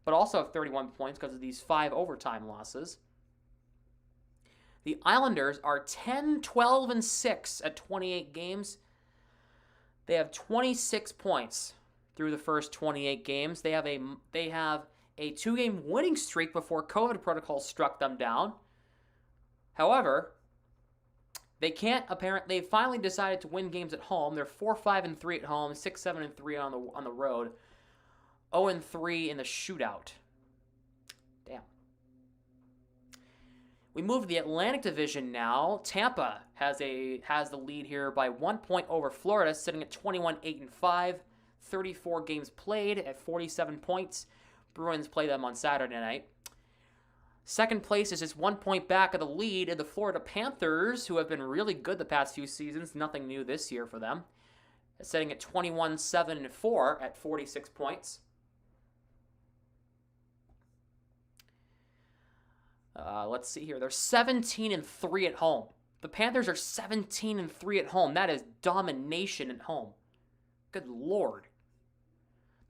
but also have 31 points because of these 5 overtime losses. The Islanders are 10-12-6 at 28 games. They have 26 points through the first 28 games. They have a 2-game winning streak before COVID protocols struck them down. However, they finally decided to win games at home. They're 4-5-3 at home, 6-7-3 on the road, 0-3 in the shootout. Damn. We move to the Atlantic Division now. Tampa has the lead here by 1 point over Florida, sitting at 21-8-5, 34 games played at 47 points. Bruins play them on Saturday night. Second place is just 1 point back of the lead in the Florida Panthers, who have been really good the past few seasons. Nothing new this year for them. Sitting at 21-7-4 at 46 points. Let's see here. They're 17-3 at home. The Panthers are 17-3 at home. That is domination at home. Good Lord.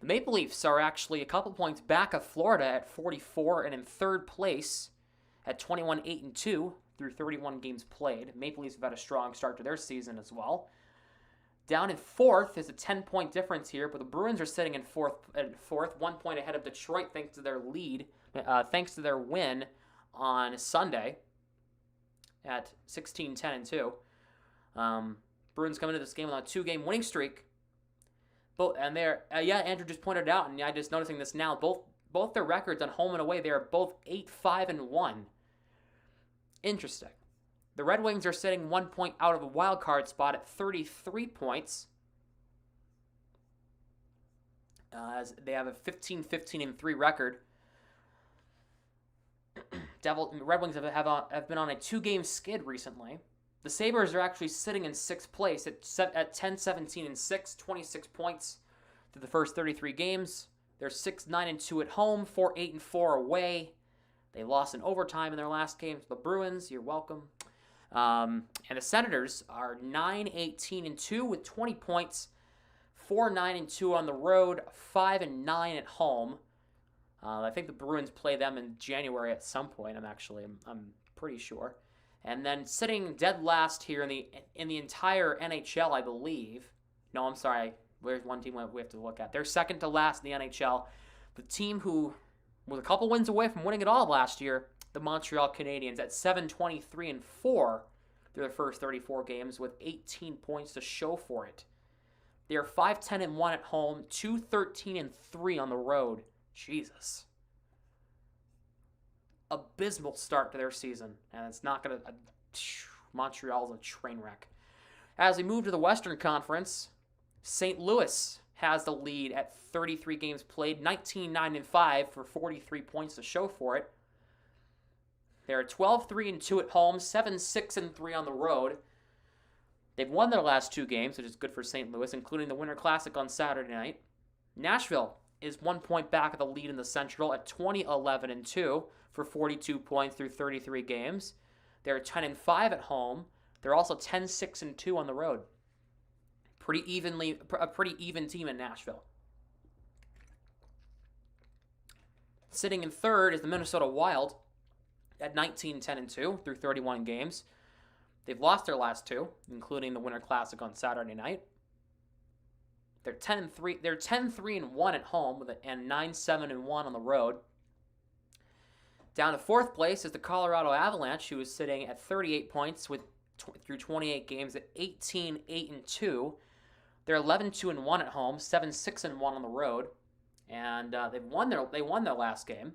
The Maple Leafs are actually a couple points back of Florida at 44 and in third place at 21-8-2 through 31 games played. Maple Leafs have had a strong start to their season as well. Down in fourth is a 10-point difference here, but the Bruins are sitting in fourth, 1 point ahead of Detroit thanks to their win on Sunday at 16-10-2. Bruins coming into this game on a 2-game winning streak. Andrew just pointed it out, and I'm just noticing this now. Both their records on home and away, they are both 8-5-1. Interesting. The Red Wings are sitting 1 point out of a wild card spot at 33 points. As they have a 15-15-3 record. Red Wings have been on a 2-game skid recently. The Sabres are actually sitting in 6th place at 10-17-6, 26 points through the first 33 games. They're 6-9-2 at home, 4-8-4 away. They lost in overtime in their last game to the Bruins. You're welcome. And the Senators are 9-18-2 with 20 points, 4-9-2 on the road, 5-9 at home. I think the Bruins play them in January at some point. I'm pretty sure. And then sitting dead last here in the entire NHL, I believe. No, I'm sorry. There's one team we have to look at. They're second to last in the NHL. The team who was a couple wins away from winning it all last year, the Montreal Canadiens, at 7-23-4 through their first 34 games with 18 points to show for it. They are 5-10-1 at home, 2-13-3 on the road. Jesus. Abysmal start to their season, and it's not going to... Montreal's a train wreck. As we move to the Western Conference, St. Louis has the lead at 33 games played, 19-9-5 for 43 points to show for it. They're 12-3-2 at home, 7-6-3 on the road. They've won their last 2 games, which is good for St. Louis, including the Winter Classic on Saturday night. Nashville is 1 point back of the lead in the Central at 20-11-2 for 42 points through 33 games. They're 10-5 at home. They're also 10-6-2 on the road. A pretty even team in Nashville. Sitting in third is the Minnesota Wild at 19-10-2 through 31 games. They've lost their last 2, including the Winter Classic on Saturday night. They're 10-3. They're 10-3-1 at home and 9-7-1 on the road. Down to fourth place is the Colorado Avalanche, who is sitting at 38 points through 28 games at 18-8-2. They're 11-2-1 at home, 7-6-1 on the road, and they won their last game,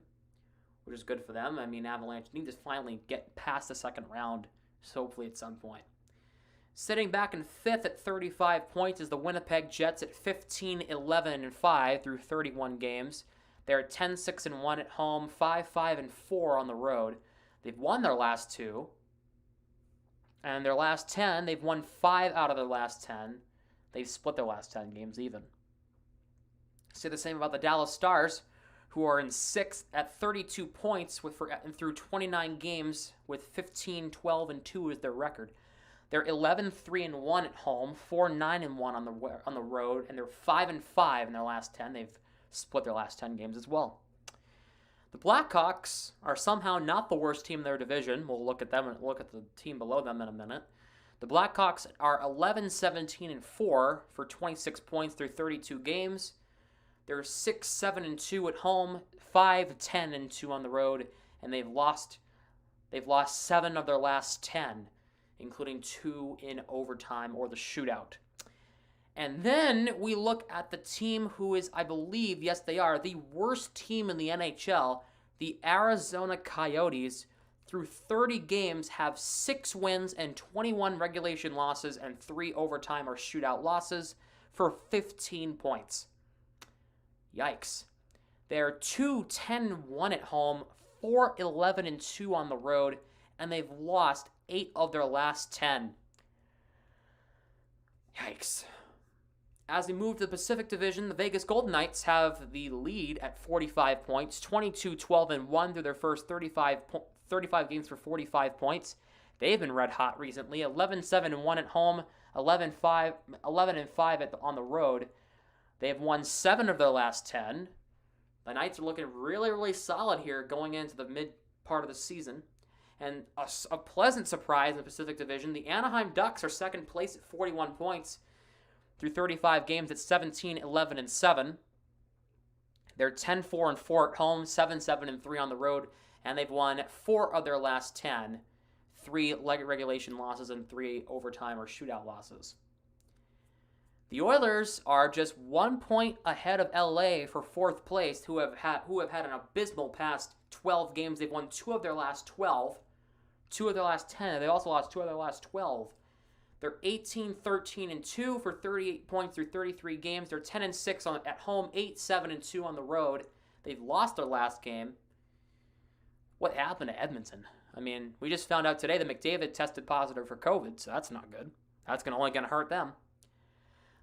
which is good for them. I mean, Avalanche need to finally get past the second round, so hopefully at some point. Sitting back in fifth at 35 points is the Winnipeg Jets at 15-11-5 through 31 games. They're 10-6-1 at home, 5-5-4 on the road. They've won their last 2. And their last 10, they've won 5 out of their last 10. They've split their last 10 games even. Say the same about the Dallas Stars, who are in 6th at 32 points through 29 games with 15-12-2 is their record. They're 11-3-1 at home, 4-9-1 on the road, and they're 5-5 in their last 10. They've split their last 10 games as well. The Blackhawks are somehow not the worst team in their division. We'll look at them and look at the team below them in a minute. The Blackhawks are 11-17-4 for 26 points through 32 games. They're 6-7-2 at home, 5-10-2 on the road, and they've lost 7 of their last 10, including 2 in overtime or the shootout. And then we look at the team who is, I believe, yes they are, the worst team in the NHL, the Arizona Coyotes. Through 30 games have 6 wins and 21 regulation losses and 3 overtime or shootout losses for 15 points. Yikes. They're 2-10-1 at home, 4-11-2 on the road, and they've lost 8 of their last 10. Yikes. As we move to the Pacific Division, the Vegas Golden Knights have the lead at 45 points, 22-12-1 through their first 35 games for 45 points. They've been red hot recently, 11-7-1 at home, 11-5 on the road. They've won 7 of their last 10. The Knights are looking really, really solid here going into the mid part of the season. And a pleasant surprise in the Pacific Division, the Anaheim Ducks are second place at 41 points through 35 games at 17, 11, and 7. They're 10-4 and 4 at home, 7-7 and 3 on the road, and they've won 4 of their last 10, 3 regulation losses and 3 overtime or shootout losses. The Oilers are just 1 point ahead of LA for 4th place, who have had an abysmal past 12 games. They've won 2 of their last 12, 2 of their last 10. They also lost 2 of their last 12. They're 18, 13, and 2 for 38 points through 33 games. They're 10 and 6 at home, 8, 7, and 2 on the road. They've lost their last game. What happened to Edmonton? I mean, we just found out today that McDavid tested positive for COVID, so that's not good. That's only going to hurt them.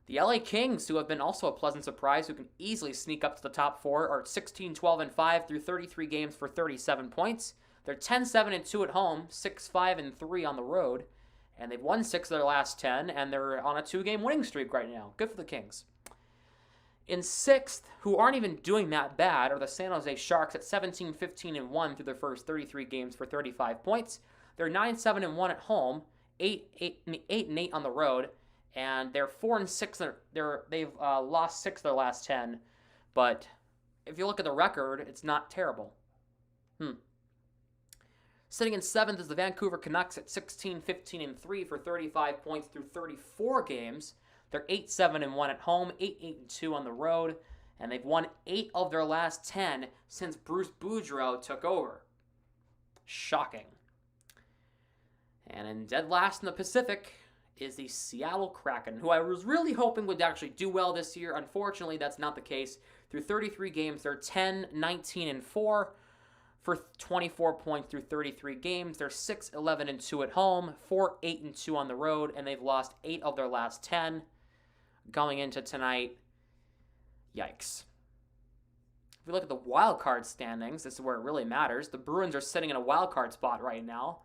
The LA Kings, who have been also a pleasant surprise, who can easily sneak up to the top 4, are 16, 12, and 5 through 33 games for 37 points. They're 10, 7, and 2 at home, 6, 5, and 3 on the road. And they've won 6 of their last 10, and they're on a 2-game winning streak right now. Good for the Kings. In 6th, who aren't even doing that bad, are the San Jose Sharks at 17, 15, and 1 through their first 33 games for 35 points. They're 9, 7, and 1 at home, 8 and 8 on the road, and they're 4 and 6. They've lost 6 of their last 10, but if you look at the record, it's not terrible. Sitting in 7th is the Vancouver Canucks at 16, 15, and 3 for 35 points through 34 games. They're 8, 7, and 1 at home, 8, 8, and 2 on the road, and they've won 8 of their last 10 since Bruce Boudreau took over. Shocking. And in dead last in the Pacific is the Seattle Kraken, who I was really hoping would actually do well this year. Unfortunately, that's not the case. Through 33 games, they're 10, 19, and 4 for 24 points through 33 games. They're 6, 11, and 2 at home, 4, 8, and 2 on the road, and they've lost 8 of their last 10. Going into tonight, yikes. If we look at the wild card standings, this is where it really matters. The Bruins are sitting in a wild card spot right now.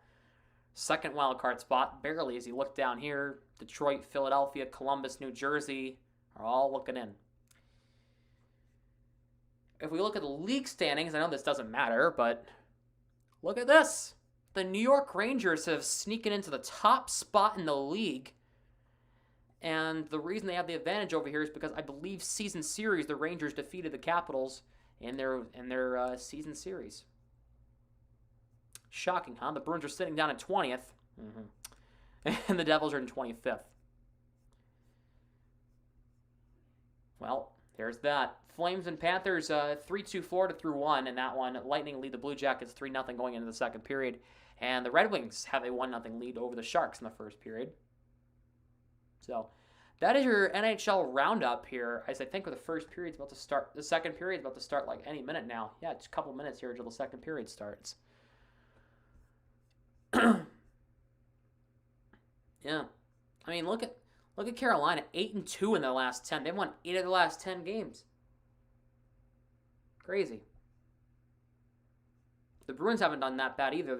Second wild card spot, barely, as you look down here. Detroit, Philadelphia, Columbus, New Jersey are all looking in. If we look at the league standings, I know this doesn't matter, but look at this. The New York Rangers have sneaking into the top spot in the league. And the reason they have the advantage over here is because I believe season series, the Rangers defeated the Capitals in their season series. Shocking, huh? The Bruins are sitting down at 20th. And the Devils are in 25th. Well, there's that. Flames and Panthers 3-2 Florida through 1 in that one. Lightning lead the Blue Jackets 3-0 going into the second period. And the Red Wings have a 1-0 lead over the Sharks in the first period. So that is your NHL roundup here, as I think the first period's about to start. The second period's about to start like any minute now. Yeah, it's a couple minutes here until the second period starts. Yeah. I mean, look at Carolina, 8-2 in their last 10. They've won 8 of the last 10 games. Crazy. The Bruins haven't done that bad either.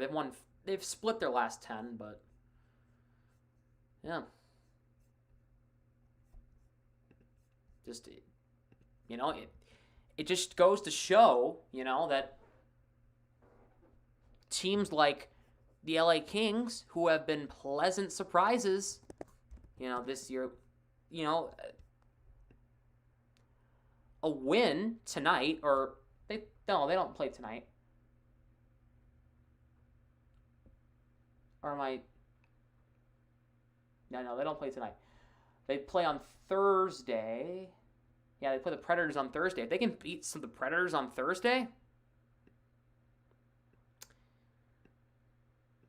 They've split their last 10, but yeah. Just, it just goes to show, that teams like the LA Kings, who have been pleasant surprises, this year, a win tonight, or they don't play tonight. Or am I? No, they don't play tonight. They play on Thursday. Yeah, they play the Predators on Thursday. If they can beat some of the Predators on Thursday,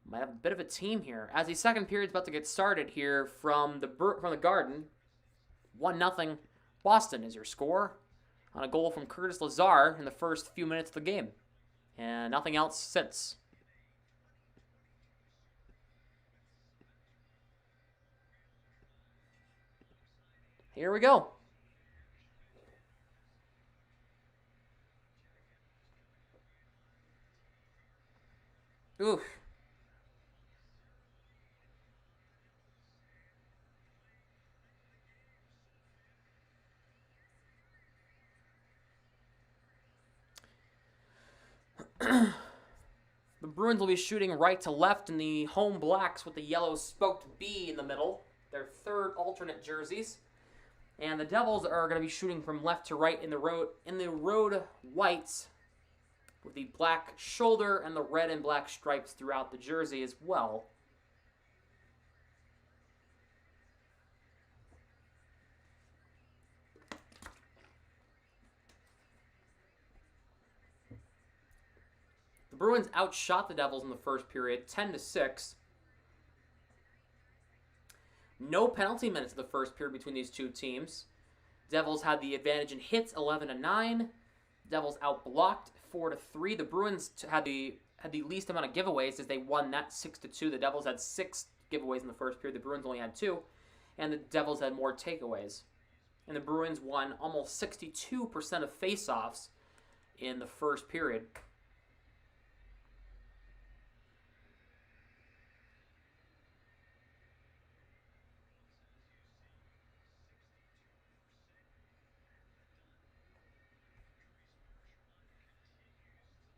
might have a bit of a team here. As the second period's about to get started here from the Garden, 1-0. Boston is your score on a goal from Curtis Lazar in the first few minutes of the game, and nothing else since. Here we go. Oof. The The Bruins will be shooting right to left in the home blacks with the yellow spoked B in the middle, their third alternate jerseys. And the Devils are going to be shooting from left to right in the road whites with the black shoulder and the red and black stripes throughout the jersey as well. The Bruins outshot the Devils in the first period, 10-6. No penalty minutes in the first period between these two teams. Devils had the advantage in hits, 11-9. Devils outblocked 4-3. The Bruins had the least amount of giveaways as they won that 6-2. The Devils had 6 giveaways in the first period. The Bruins only had 2, and the Devils had more takeaways. And the Bruins won almost 62% of faceoffs in the first period.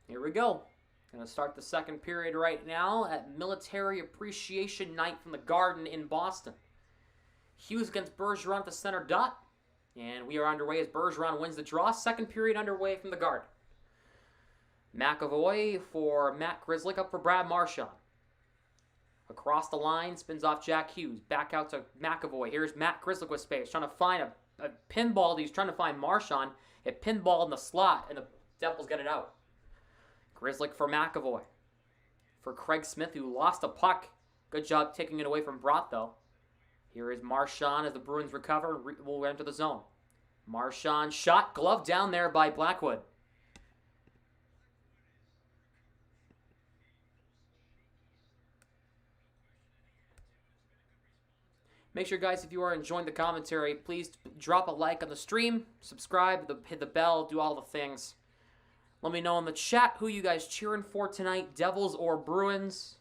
Here we go. Going to start the second period right now at Military Appreciation Night from the Garden in Boston. Hughes against Bergeron at the center dot. And we are underway as Bergeron wins the draw. Second period underway from the Garden. McAvoy for Matt Grzelcyk up for Brad Marchand. Across the line, spins off Jack Hughes. Back out to McAvoy. Here's Matt Grzelcyk with space. Trying to find a pinball. He's trying to find Marchand. It pinball in the slot, and the Devils get it out. Grzelcyk for McAvoy. For Craig Smith, who lost a puck. Good job taking it away from Brott, though. Here is Marchand as the Bruins recover and will enter the zone. Marchand shot, glove down there by Blackwood. Make sure, guys, if you are enjoying the commentary, please drop a like on the stream, subscribe, hit the bell, do all the things. Let me know in the chat who you guys cheering for tonight, Devils or Bruins.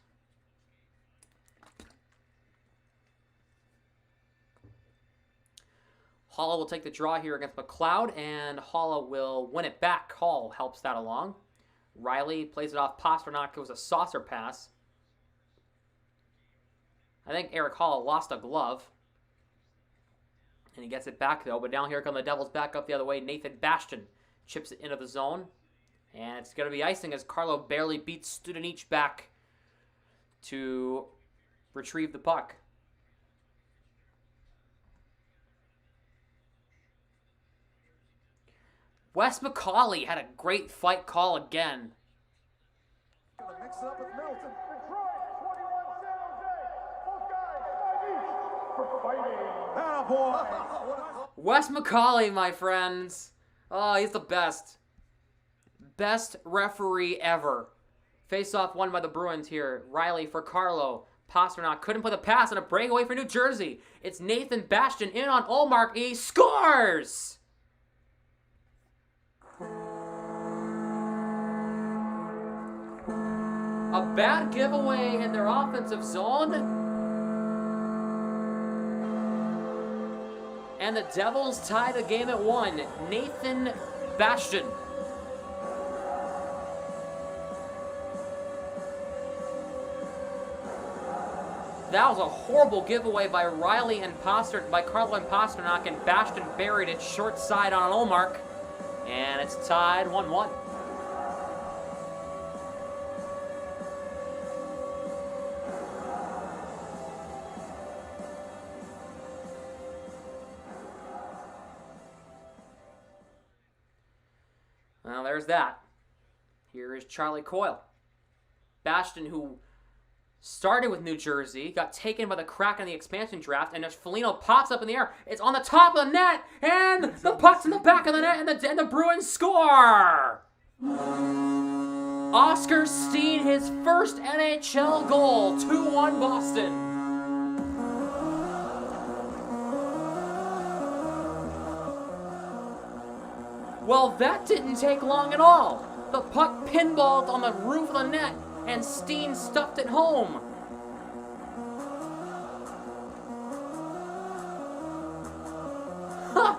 Halla will take the draw here against McLeod, and Halla will win it back. Hall helps that along. Riley plays it off Pasternak. It was a saucer pass. I think Eric Hall lost a glove. And he gets it back, though. But down here come the Devils back up the other way. Nathan Bastian chips it into the zone. And it's going to be icing as Carlo barely beats Studenic back to retrieve the puck. Wes McCauley had a great fight call again. Gonna mix it up with Middleton. Wes McCauley, my friends. Oh, he's the best. Best referee ever. Face-off won by the Bruins here. Riley for Carlo. Pasternak couldn't put the pass on a breakaway for New Jersey. It's Nathan Bastian in on Ullmark. He scores! A bad giveaway in their offensive zone. And the Devils tie the game at 1. Nathan Bastian. That was a horrible giveaway by Riley and by Carlo and Pasternak, and Bastian buried it short side on Ullmark. And it's tied 1-1. Well, there's that. Here is Charlie Coyle. Bastian, who started with New Jersey, got taken by the Kraken in the expansion draft, and as Foligno pops up in the air, it's on the top of the net, and the puck's in the back of the net, and the Bruins score! Oscar Steen, his first NHL goal, 2-1 Boston. Well, that didn't take long at all. The puck pinballed on the roof of the net, and Steen stuffed it home. Huh,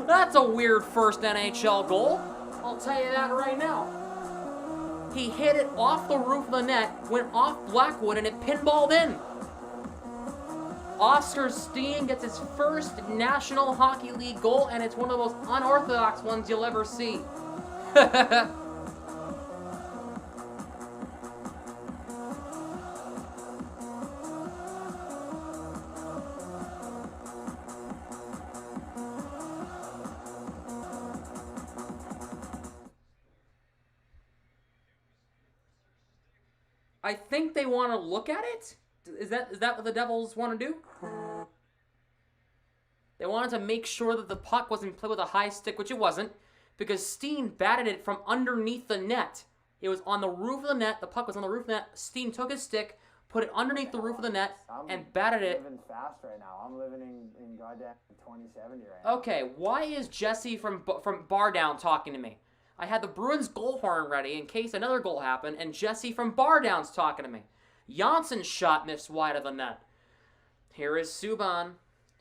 that's a weird first NHL goal. I'll tell you that right now. He hit it off the roof of the net, went off Blackwood, and it pinballed in. Oskar Steen gets his first National Hockey League goal, and it's one of the most unorthodox ones you'll ever see. I think they want to look at it. Is that what the Devils want to do? They wanted to make sure that the puck wasn't played with a high stick, which it wasn't, because Steen batted it from underneath the net. It was on the roof of the net. The puck was on the roof of the net. Steen took his stick, put it underneath the roof of the net, and batted it. I'm living fast right now. I'm living in goddamn 2070 right now. Okay, why is Jesse from Bar Down talking to me? I had the Bruins goal horn ready in case another goal happened, and Jesse from Bar Down's talking to me. Janssen's shot missed wide of the net. Here is Subban.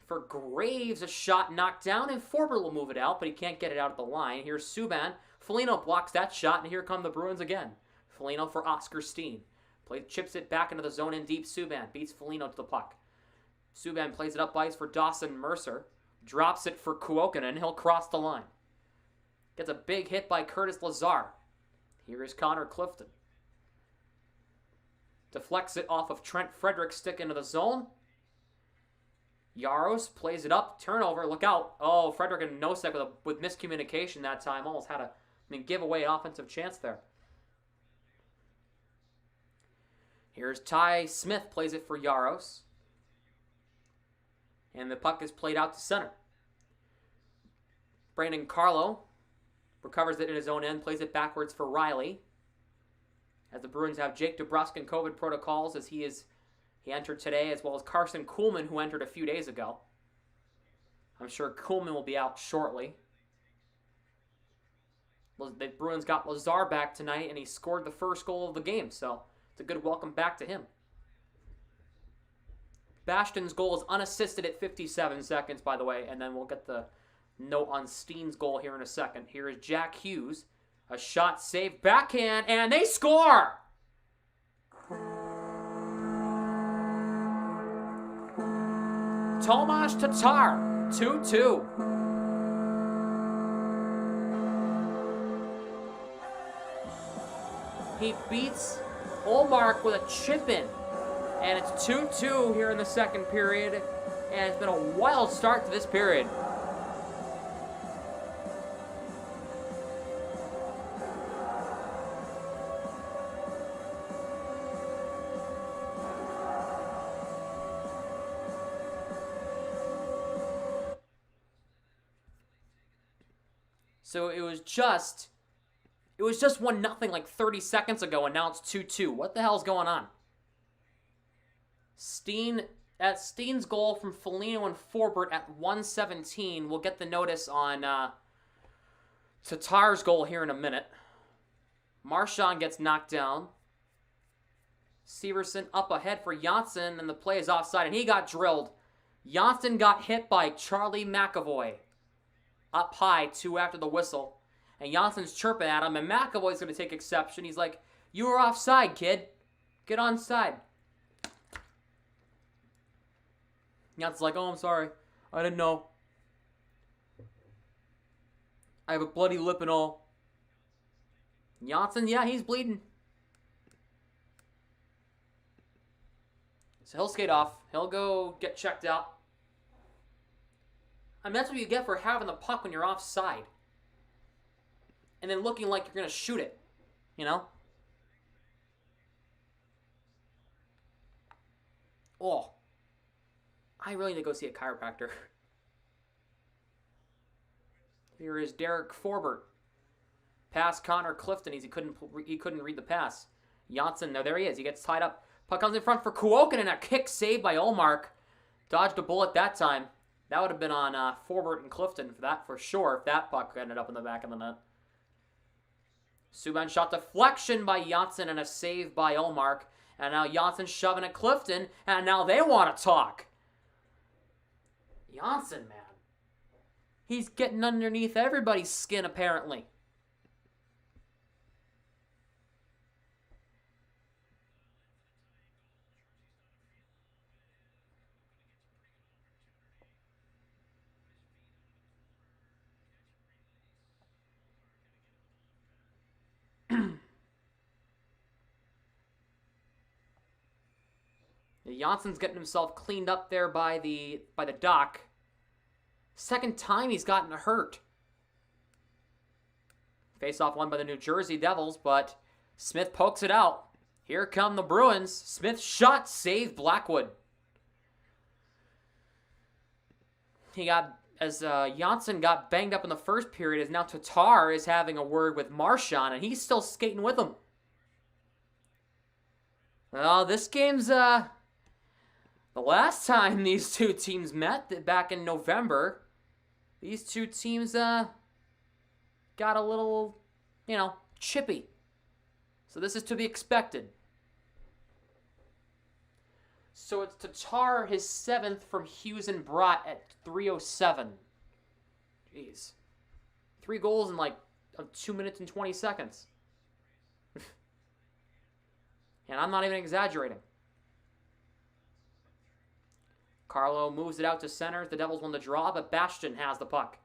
For Graves, a shot knocked down, and Forbert will move it out, but he can't get it out of the line. Here's Subban. Foligno blocks that shot, and here come the Bruins again. Foligno for Oskar Steen. Chips it back into the zone in deep. Subban beats Foligno to the puck. Subban plays it up ice for Dawson Mercer. Drops it for Kuokkanen. He'll cross the line. Gets a big hit by Curtis Lazar. Here is Connor Clifton. Deflects it off of Trent Frederick's stick into the zone. Jaros plays it up. Turnover. Look out. Oh, Frederick and Nosek with miscommunication that time. Almost had give away an offensive chance there. Here's Ty Smith. Plays it for Jaros. And the puck is played out to center. Brandon Carlo recovers it in his own end, plays it backwards for Riley. As the Bruins have Jake DeBrusk COVID protocols as he entered today, as well as Carson Kuhlman, who entered a few days ago. I'm sure Kuhlman will be out shortly. The Bruins got Lazar back tonight, and he scored the first goal of the game, so it's a good welcome back to him. Bastion's goal is unassisted at 57 seconds, by the way, and then we'll get the note on Steen's goal here in a second. Here is Jack Hughes. A shot saved backhand, and they score! Tomas Tatar, 2-2. He beats Ullmark with a chip-in. And it's 2-2 here in the second period. And it's been a wild start to this period. So it was just 1-0 like 30 seconds ago, and now it's 2-2. What the hell's going on? Steen's goal from Foligno and Forbert at 1:17. We'll get the notice on Tatar's goal here in a minute. Marchand gets knocked down. Severson up ahead for Janssen, and the play is offside, and he got drilled. Janssen got hit by Charlie McAvoy. Up high, 2 after the whistle. And Janssen's chirping at him, and McAvoy's going to take exception. He's like, "You were offside, kid. Get onside." Janssen's like, "Oh, I'm sorry. I didn't know. I have a bloody lip and all." Janssen, yeah, he's bleeding. So he'll skate off. He'll go get checked out. I mean, that's what you get for having the puck when you're offside. And then looking like you're going to shoot it. You know? Oh. I really need to go see a chiropractor. Here is Derek Forbert. Pass Connor Clifton. He couldn't read the pass. Janssen, no, there he is. He gets tied up. Puck comes in front for Kuokkanen, and a kick saved by Ullmark. Dodged a bullet that time. That would have been on Forbert and Clifton for that for sure if that puck ended up in the back of the net. Subban shot deflection by Janssen and a save by Ullmark. And now Janssen shoving at Clifton, and now they want to talk. Janssen, man. He's getting underneath everybody's skin, apparently. Janssen's getting himself cleaned up there by the dock. Second time he's gotten hurt. Face-off won by the New Jersey Devils, but Smith pokes it out. Here come the Bruins. Smith shot, save Blackwood. As Janssen got banged up in the first period, as now Tatar is having a word with Marchand, and he's still skating with him. Well, this game's, the last time these two teams met, back in November, these two teams, got a little, chippy. So this is to be expected. So it's Tatar, his 7th from Hughes and Brott at 3:07. Jeez. 3 goals in 2 minutes and 20 seconds. And I'm not even exaggerating. Carlo moves it out to center. The Devils won the draw, but Bastion has the puck.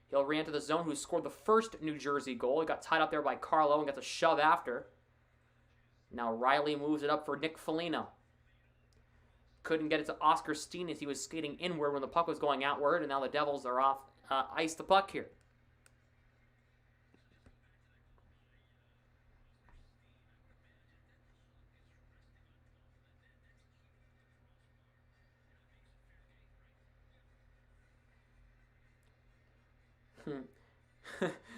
He'll re-enter the zone, who scored the first New Jersey goal. He got tied up there by Carlo and gets a shove after. Now Riley moves it up for Nick Foligno. Couldn't get it to Oscar Steen as he was skating inward when the puck was going outward, and now the Devils are off ice the puck here.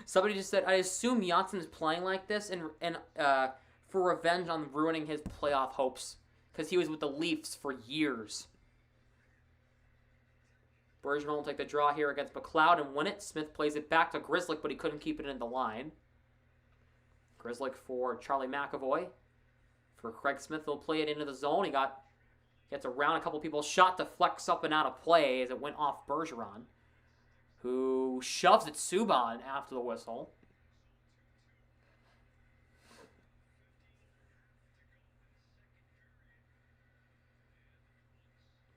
Somebody just said, I assume Janssen is playing like this and for revenge on ruining his playoff hopes, because he was with the Leafs for years. Bergeron will take the draw here against McLeod and win it. Smith plays it back to Grzelcyk, but he couldn't keep it in the line. Grzelcyk for Charlie McAvoy. For Craig Smith, he'll play it into the zone. He gets around a couple people's shot to flex up and out of play as it went off Bergeron, who shoves at Subban after the whistle.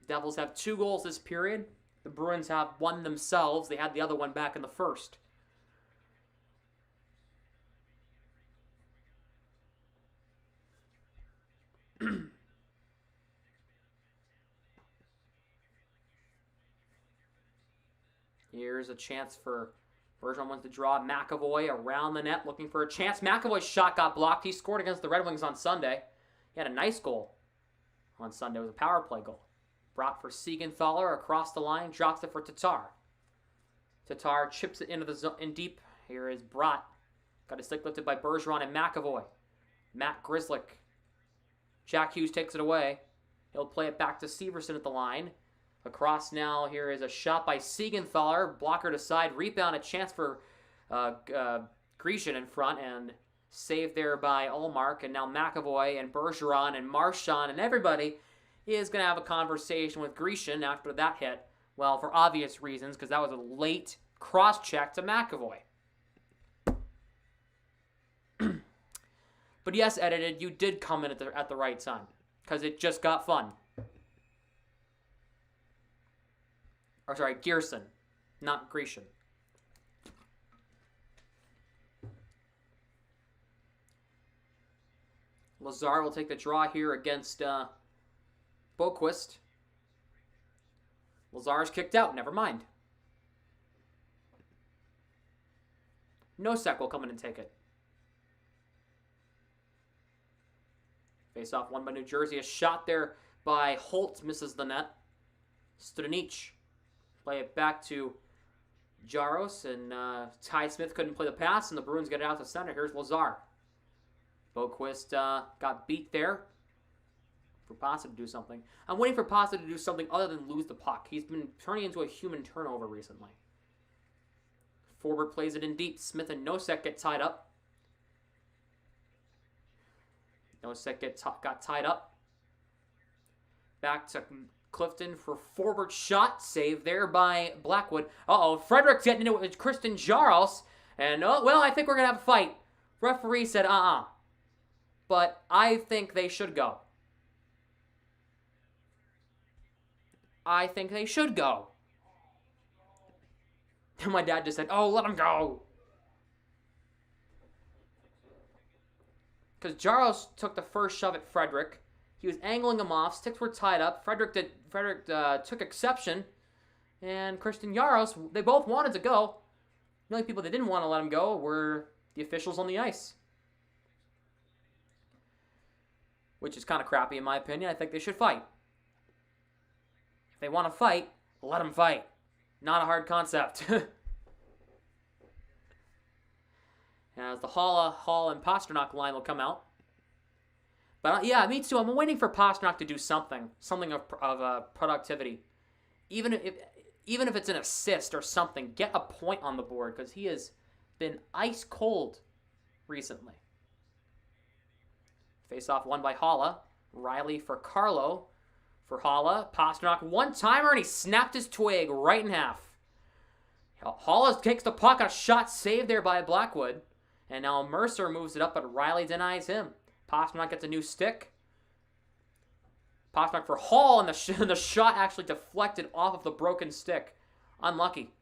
Devils have 2 goals this period. The Bruins have one themselves. They had the other one back in the first. Here's a chance for Bergeron wants to draw McAvoy around the net, looking for a chance. McAvoy's shot got blocked. He scored against the Red Wings on Sunday. He had a nice goal on Sunday. It was a power play goal. Brought for Siegenthaler across the line, drops it for Tatar. Tatar chips it into the zone in deep. Here is Brott. Got his stick lifted by Bergeron and McAvoy. Matt Grzelcyk. Jack Hughes takes it away. He'll play it back to Severson at the line. Across now, here is a shot by Siegenthaler. Blocker to side. Rebound, a chance for Grecian in front, and saved there by Ullmark. And now McAvoy and Bergeron and Marchand and everybody is going to have a conversation with Grecian after that hit. Well, for obvious reasons, because that was a late cross-check to McAvoy. But yes, edited, you did come in at the right time, because it just got fun. Or sorry, Gearson, not Grecian. Lazar will take the draw here against Boquist. Lazar's kicked out. Never mind. Nosek will come in and take it. Face-off won by New Jersey. A shot there by Holt misses the net. Studenic. Play it back to Jaros, and Ty Smith couldn't play the pass, and the Bruins get it out to center. Here's Lazar. Boquist got beat there for Pasta to do something. I'm waiting for Pasta to do something other than lose the puck. He's been turning into a human turnover recently. Forbert plays it in deep. Smith and Nosek get tied up. Nosek got tied up. Back to Clifton for Forbert's shot. Saved there by Blackwood. Uh-oh, Frederick's getting into it with Kristen Jaros. And, I think we're going to have a fight. Referee said, But I think they should go. I think they should go. And my dad just said, let him go. Because Jaros took the first shove at Frederick. He was angling him off. Sticks were tied up. Frederick took exception. And Christian Jaros, they both wanted to go. The only people that didn't want to let him go were the officials on the ice. Which is kind of crappy in my opinion. I think they should fight. If they want to fight, let them fight. Not a hard concept. As the Hall and Pasternak line will come out. But yeah, me too. I'm waiting for Pasternak to do something of productivity. Even if it's an assist or something, get a point on the board because he has been ice cold recently. Face-off won by Haula. Riley for Carlo. For Haula. Pasternak one-timer, and he snapped his twig right in half. Haula takes the puck. A shot saved there by Blackwood. And now Mercer moves it up, but Riley denies him. Pasternak gets a new stick. Pasternak for Hall, and the shot actually deflected off of the broken stick. Unlucky.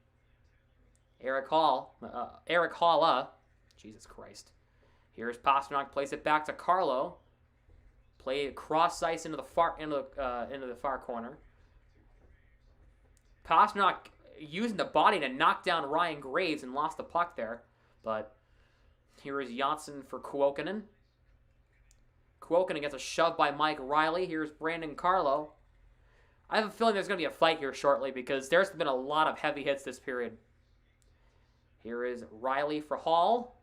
Eric Haula. Jesus Christ. Here's Pasternak, plays it back to Carlo. Play cross ice into the far corner. Pasternak using the body to knock down Ryan Graves and lost the puck there. But here is Janssen for Kuokkanen. Kuokkanen gets a shove by Mike Riley. Here's Brandon Carlo. I have a feeling there's going to be a fight here shortly because there's been a lot of heavy hits this period. Here is Riley for Hall.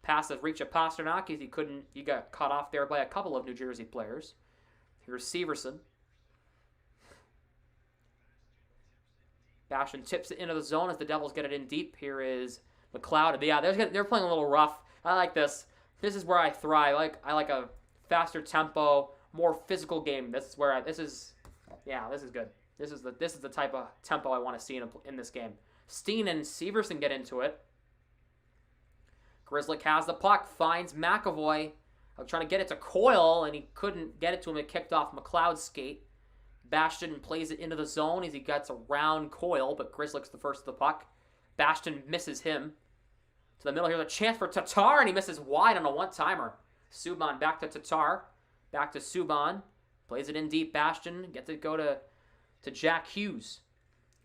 Passive reach of Pasternak as he got caught off there by a couple of New Jersey players. Here's Severson. Bastian tips it into the zone as the Devils get it in deep. Here is McLeod. Yeah, they're playing a little rough. I like this. This is where I thrive. I like a faster tempo, more physical game. This is good. This is the type of tempo I want to see in this game. Steen and Severson get into it. Grzelcyk has the puck, finds McAvoy. I'm trying to get it to Coyle, and he couldn't get it to him. It kicked off McLeod's skate. Bastian plays it into the zone as he gets around Coyle, but Grzelcyk's the first to the puck. Bastian misses him. To the middle here, the chance for Tatar, and he misses wide on a one-timer. Subban back to Tatar. Back to Subban. Plays it in deep. Bastian gets it go to Jack Hughes.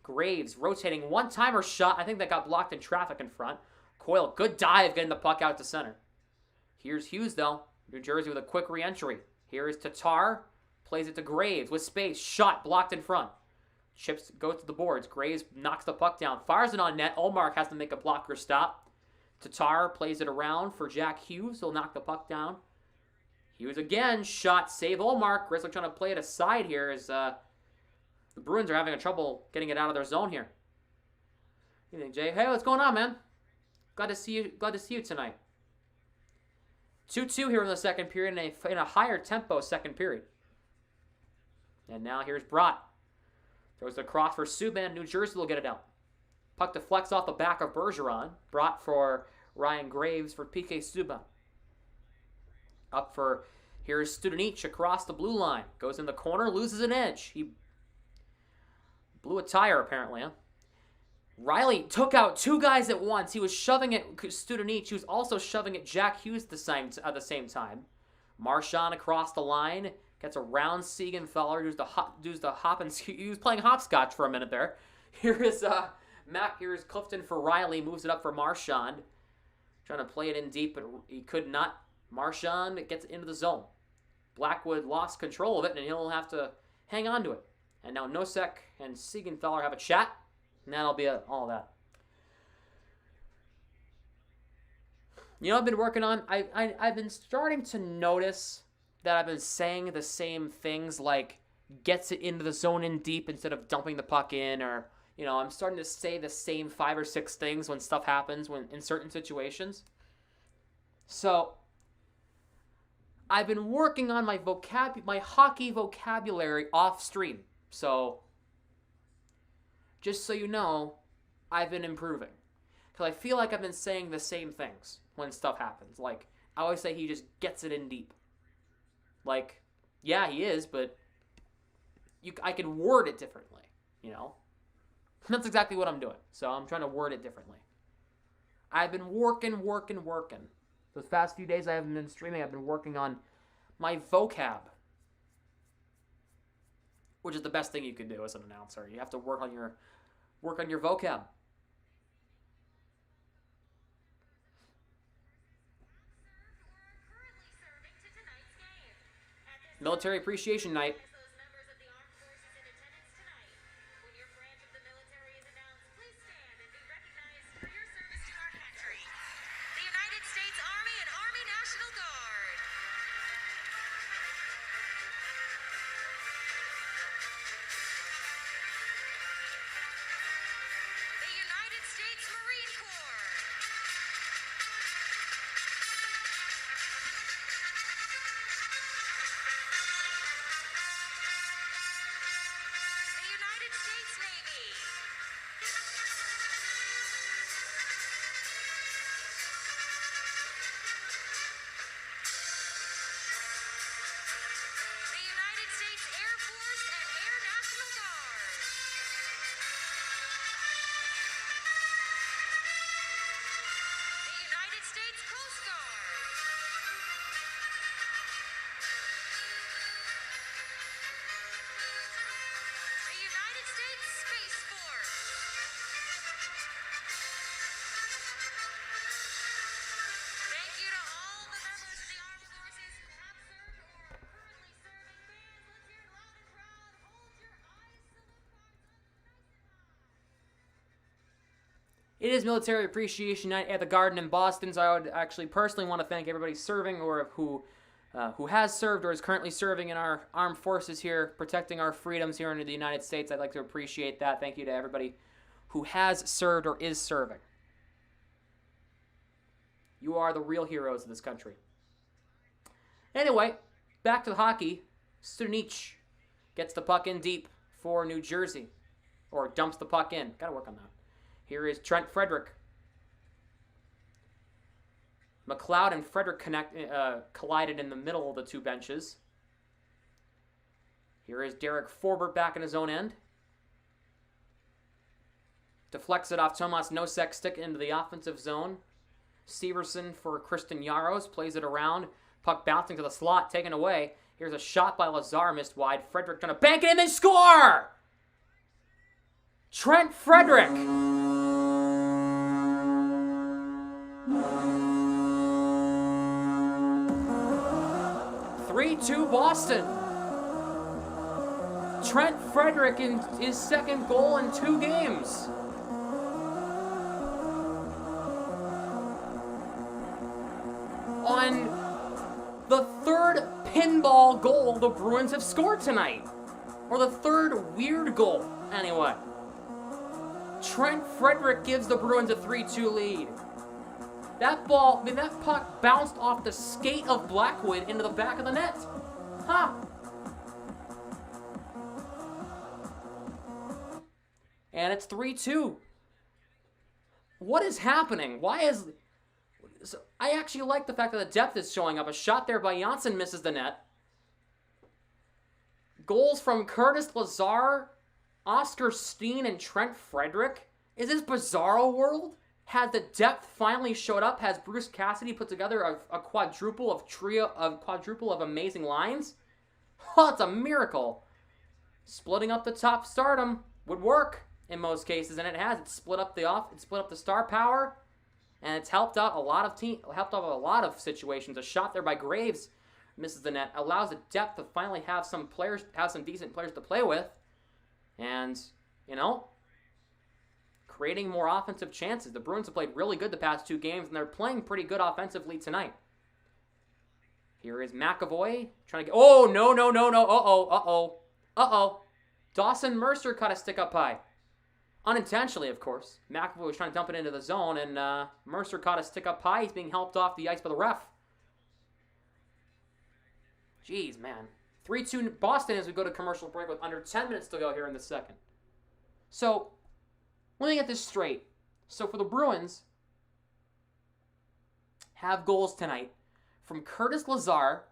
Graves rotating one-timer shot. I think that got blocked in traffic in front. Coyle, good dive, getting the puck out to center. Here's Hughes, though. New Jersey with a quick re-entry. Here is Tatar. Plays it to Graves with space. Shot blocked in front. Chips go to the boards. Graves knocks the puck down. Fires it on net. Olmark has to make a blocker stop. Tatar plays it around for Jack Hughes. He'll knock the puck down. Hughes again. Shot. Save Olmark. Grzelcyk trying to play it aside here as the Bruins are having trouble getting it out of their zone here. You think, Jay? Hey, what's going on, man? Glad to see you tonight. 2-2 here in the second period in a higher tempo second period. And now here's Brott. Throws it across for Subban. New Jersey will get it out. Puck deflects off the back of Bergeron. Brott for Ryan Graves for PK Subban. Up for, here's Studenic across the blue line. Goes in the corner, loses an edge. He blew a tire apparently, huh? Riley took out two guys at once. He was shoving at Studenic. He was also shoving at Jack Hughes at the same time. Marchand across the line. Gets around Siegenthaler. He was playing hopscotch for a minute there. Here is Clifton for Riley. Moves it up for Marchand. Trying to play it in deep, but he could not. Marchand gets into the zone. Blackwood lost control of it, and he'll have to hang on to it. And now Nosek and Siegenthaler have a chat. And that'll be all that. You know what I've been working on? I've been starting to notice that I've been saying the same things, like gets it into the zone in deep instead of dumping the puck in, or, you know, I'm starting to say the same 5 or 6 things when stuff happens in certain situations. So I've been working on my hockey vocabulary off stream. So just so you know, I've been improving. Because I feel like I've been saying the same things when stuff happens. Like, I always say he just gets it in deep. Like, yeah, he is, but I can word it differently, you know? That's exactly what I'm doing. So I'm trying to word it differently. I've been working. Those past few days I haven't been streaming, I've been working on my vocab. which is the best thing you can do as an announcer. You have to work on your vocab. Military Appreciation Night. It is Military Appreciation Night at the Garden in Boston, so I would actually personally want to thank everybody serving or who has served or is currently serving in our armed forces here, protecting our freedoms here in the United States. I'd like to appreciate that. Thank you to everybody who has served or is serving. You are the real heroes of this country. Anyway, back to the hockey. Studenic gets the puck in deep for New Jersey, or dumps the puck in. Got to work on that. Here is Trent Frederick. McLeod and Frederick collided in the middle of the two benches. Here is Derek Forbert back in his own end. Deflects it off Tomas Nosek, stick into the offensive zone. Severson for Kristen Yaros, plays it around. Puck bouncing to the slot, taken away. Here's a shot by Lazar, missed wide. Frederick trying to bank it and then score! Trent Frederick! 3-2 Boston. Trent Frederick in his second goal in 2 games. On the third pinball goal the Bruins have scored tonight. Or the third weird goal, anyway. Trent Frederick gives the Bruins a 3-2 lead. That puck bounced off the skate of Blackwood into the back of the net. Huh. And it's 3-2. What is happening? I actually like the fact that the depth is showing up. A shot there by Janssen misses the net. Goals from Curtis Lazar, Oscar Steen, and Trent Frederick. Is this bizarro world? Has the depth finally showed up? Has Bruce Cassidy put together a quadruple of amazing lines? Oh, it's a miracle. Splitting up the top stardom would work in most cases, and it has. It split up the star power, and it's helped out a lot of situations. A shot there by Graves misses the net, allows the depth to finally have some decent players to play with, and creating more offensive chances. The Bruins have played really good the past 2 games, and they're playing pretty good offensively tonight. Here is McAvoy trying to get... Oh, no. Uh-oh. Dawson Mercer caught a stick up high. Unintentionally, of course. McAvoy was trying to dump it into the zone, and Mercer caught a stick up high. He's being helped off the ice by the ref. Jeez, man. 3-2 Boston as we go to commercial break with under 10 minutes to go here in the second. So... let me get this straight. So for the Bruins, have goals tonight from Curtis Lazar,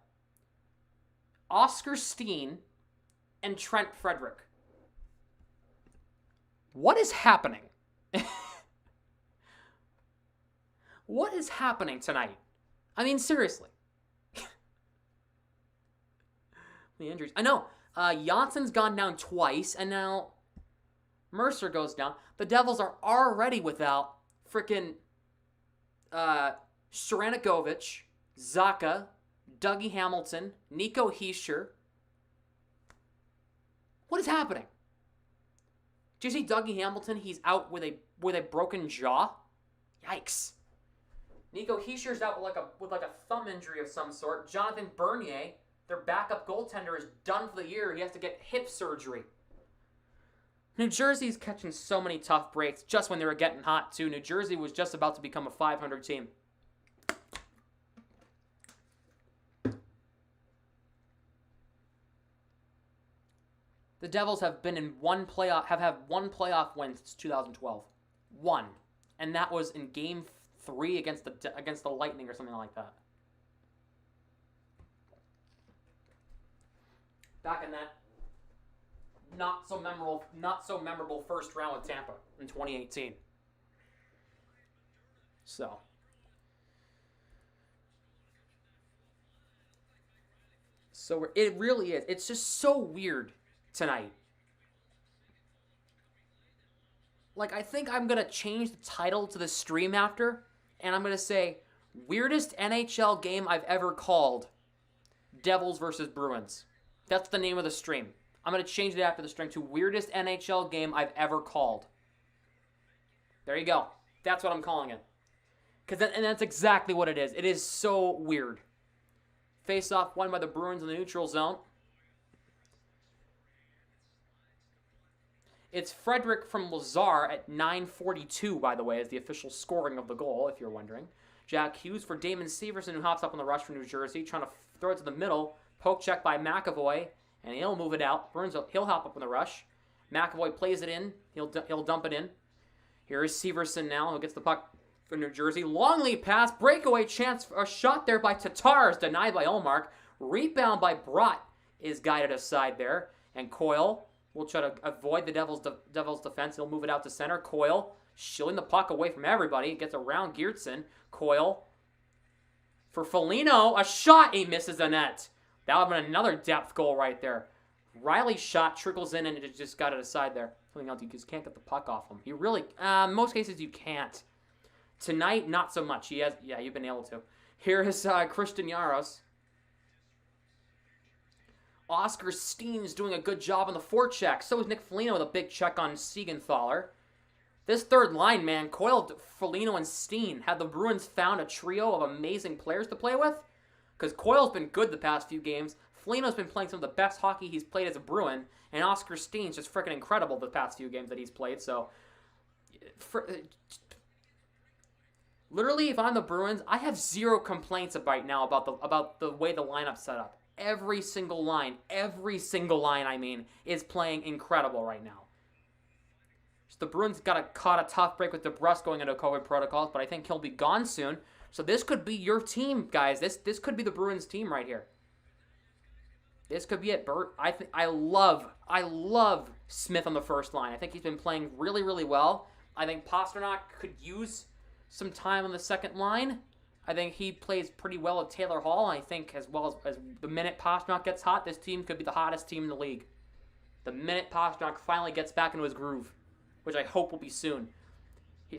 Oscar Steen, and Trent Frederick. What is happening? What is happening tonight? I mean, seriously. The injuries. I know. Janssen's gone down twice, and now Mercer goes down. The Devils are already without frickin' Sranakovic, Zaka, Dougie Hamilton, Nico Hischier. What is happening? Do you see Dougie Hamilton? He's out with a broken jaw. Yikes. Nico Hischier's out with like a thumb injury of some sort. Jonathan Bernier, their backup goaltender, is done for the year. He has to get hip surgery. New Jersey's catching so many tough breaks just when they were getting hot, too. New Jersey was just about to become a 500 team. The Devils have been in have had one playoff win since 2012. One. And that was in Game 3 against the Lightning or something like that. Back in that not so memorable first round with Tampa in 2018. So it really is. It's just so weird tonight. Like, I think I'm going to change the title to the stream after, and I'm going to say, weirdest NHL game I've ever called, Devils versus Bruins. That's the name of the stream. I'm going to change it after the stream to weirdest NHL game I've ever called. There you go. That's what I'm calling it. And that's exactly what it is. It is so weird. Face-off won by the Bruins in the neutral zone. It's Frederick from Lazar at 9:42, by the way, is the official scoring of the goal, if you're wondering. Jack Hughes for Damon Severson, who hops up on the rush for New Jersey, trying to throw it to the middle. Poke check by McAvoy, and he'll move it out. Burns, he'll hop up on the rush. McAvoy plays it in. He'll dump it in. Here is Severson now, who gets the puck for New Jersey. Long lead pass, breakaway chance, a shot there by Tatar is denied by Ullmark. Rebound by Brott is guided aside there, and Coyle will try to avoid the Devils' defense. He'll move it out to center. Coyle shielding the puck away from everybody. Gets around Geertsen. Coyle for Foligno. A shot. He misses the net. That would have been another depth goal right there. Riley's shot trickles in and it just got it aside there. Something else, you just can't get the puck off him. You really, most cases you can't. Tonight, not so much. You've been able to. Here is Christian Jaros. Oscar Steen's doing a good job on the forecheck. So is Nick Foligno with a big check on Siegenthaler. This third line, man, Coyle, Foligno, and Steen. Have the Bruins found a trio of amazing players to play with? Because Coyle's been good the past few games. Foligno's been playing some of the best hockey he's played as a Bruin. And Oscar Steen's just freaking incredible the past few games that he's played. So, literally, if I'm the Bruins, I have zero complaints right now about the way the lineup's set up. Every single line, I mean, is playing incredible right now. So the Bruins caught a tough break with DeBrusk going into COVID protocols, but I think he'll be gone soon. So this could be your team, guys. This could be the Bruins team right here. This could be it, Bert. I love Smith on the first line. I think he's been playing really, really well. I think Pasternak could use some time on the second line. I think he plays pretty well with Taylor Hall. I think as well as the minute Pasternak gets hot, this team could be the hottest team in the league. The minute Pasternak finally gets back into his groove, which I hope will be soon.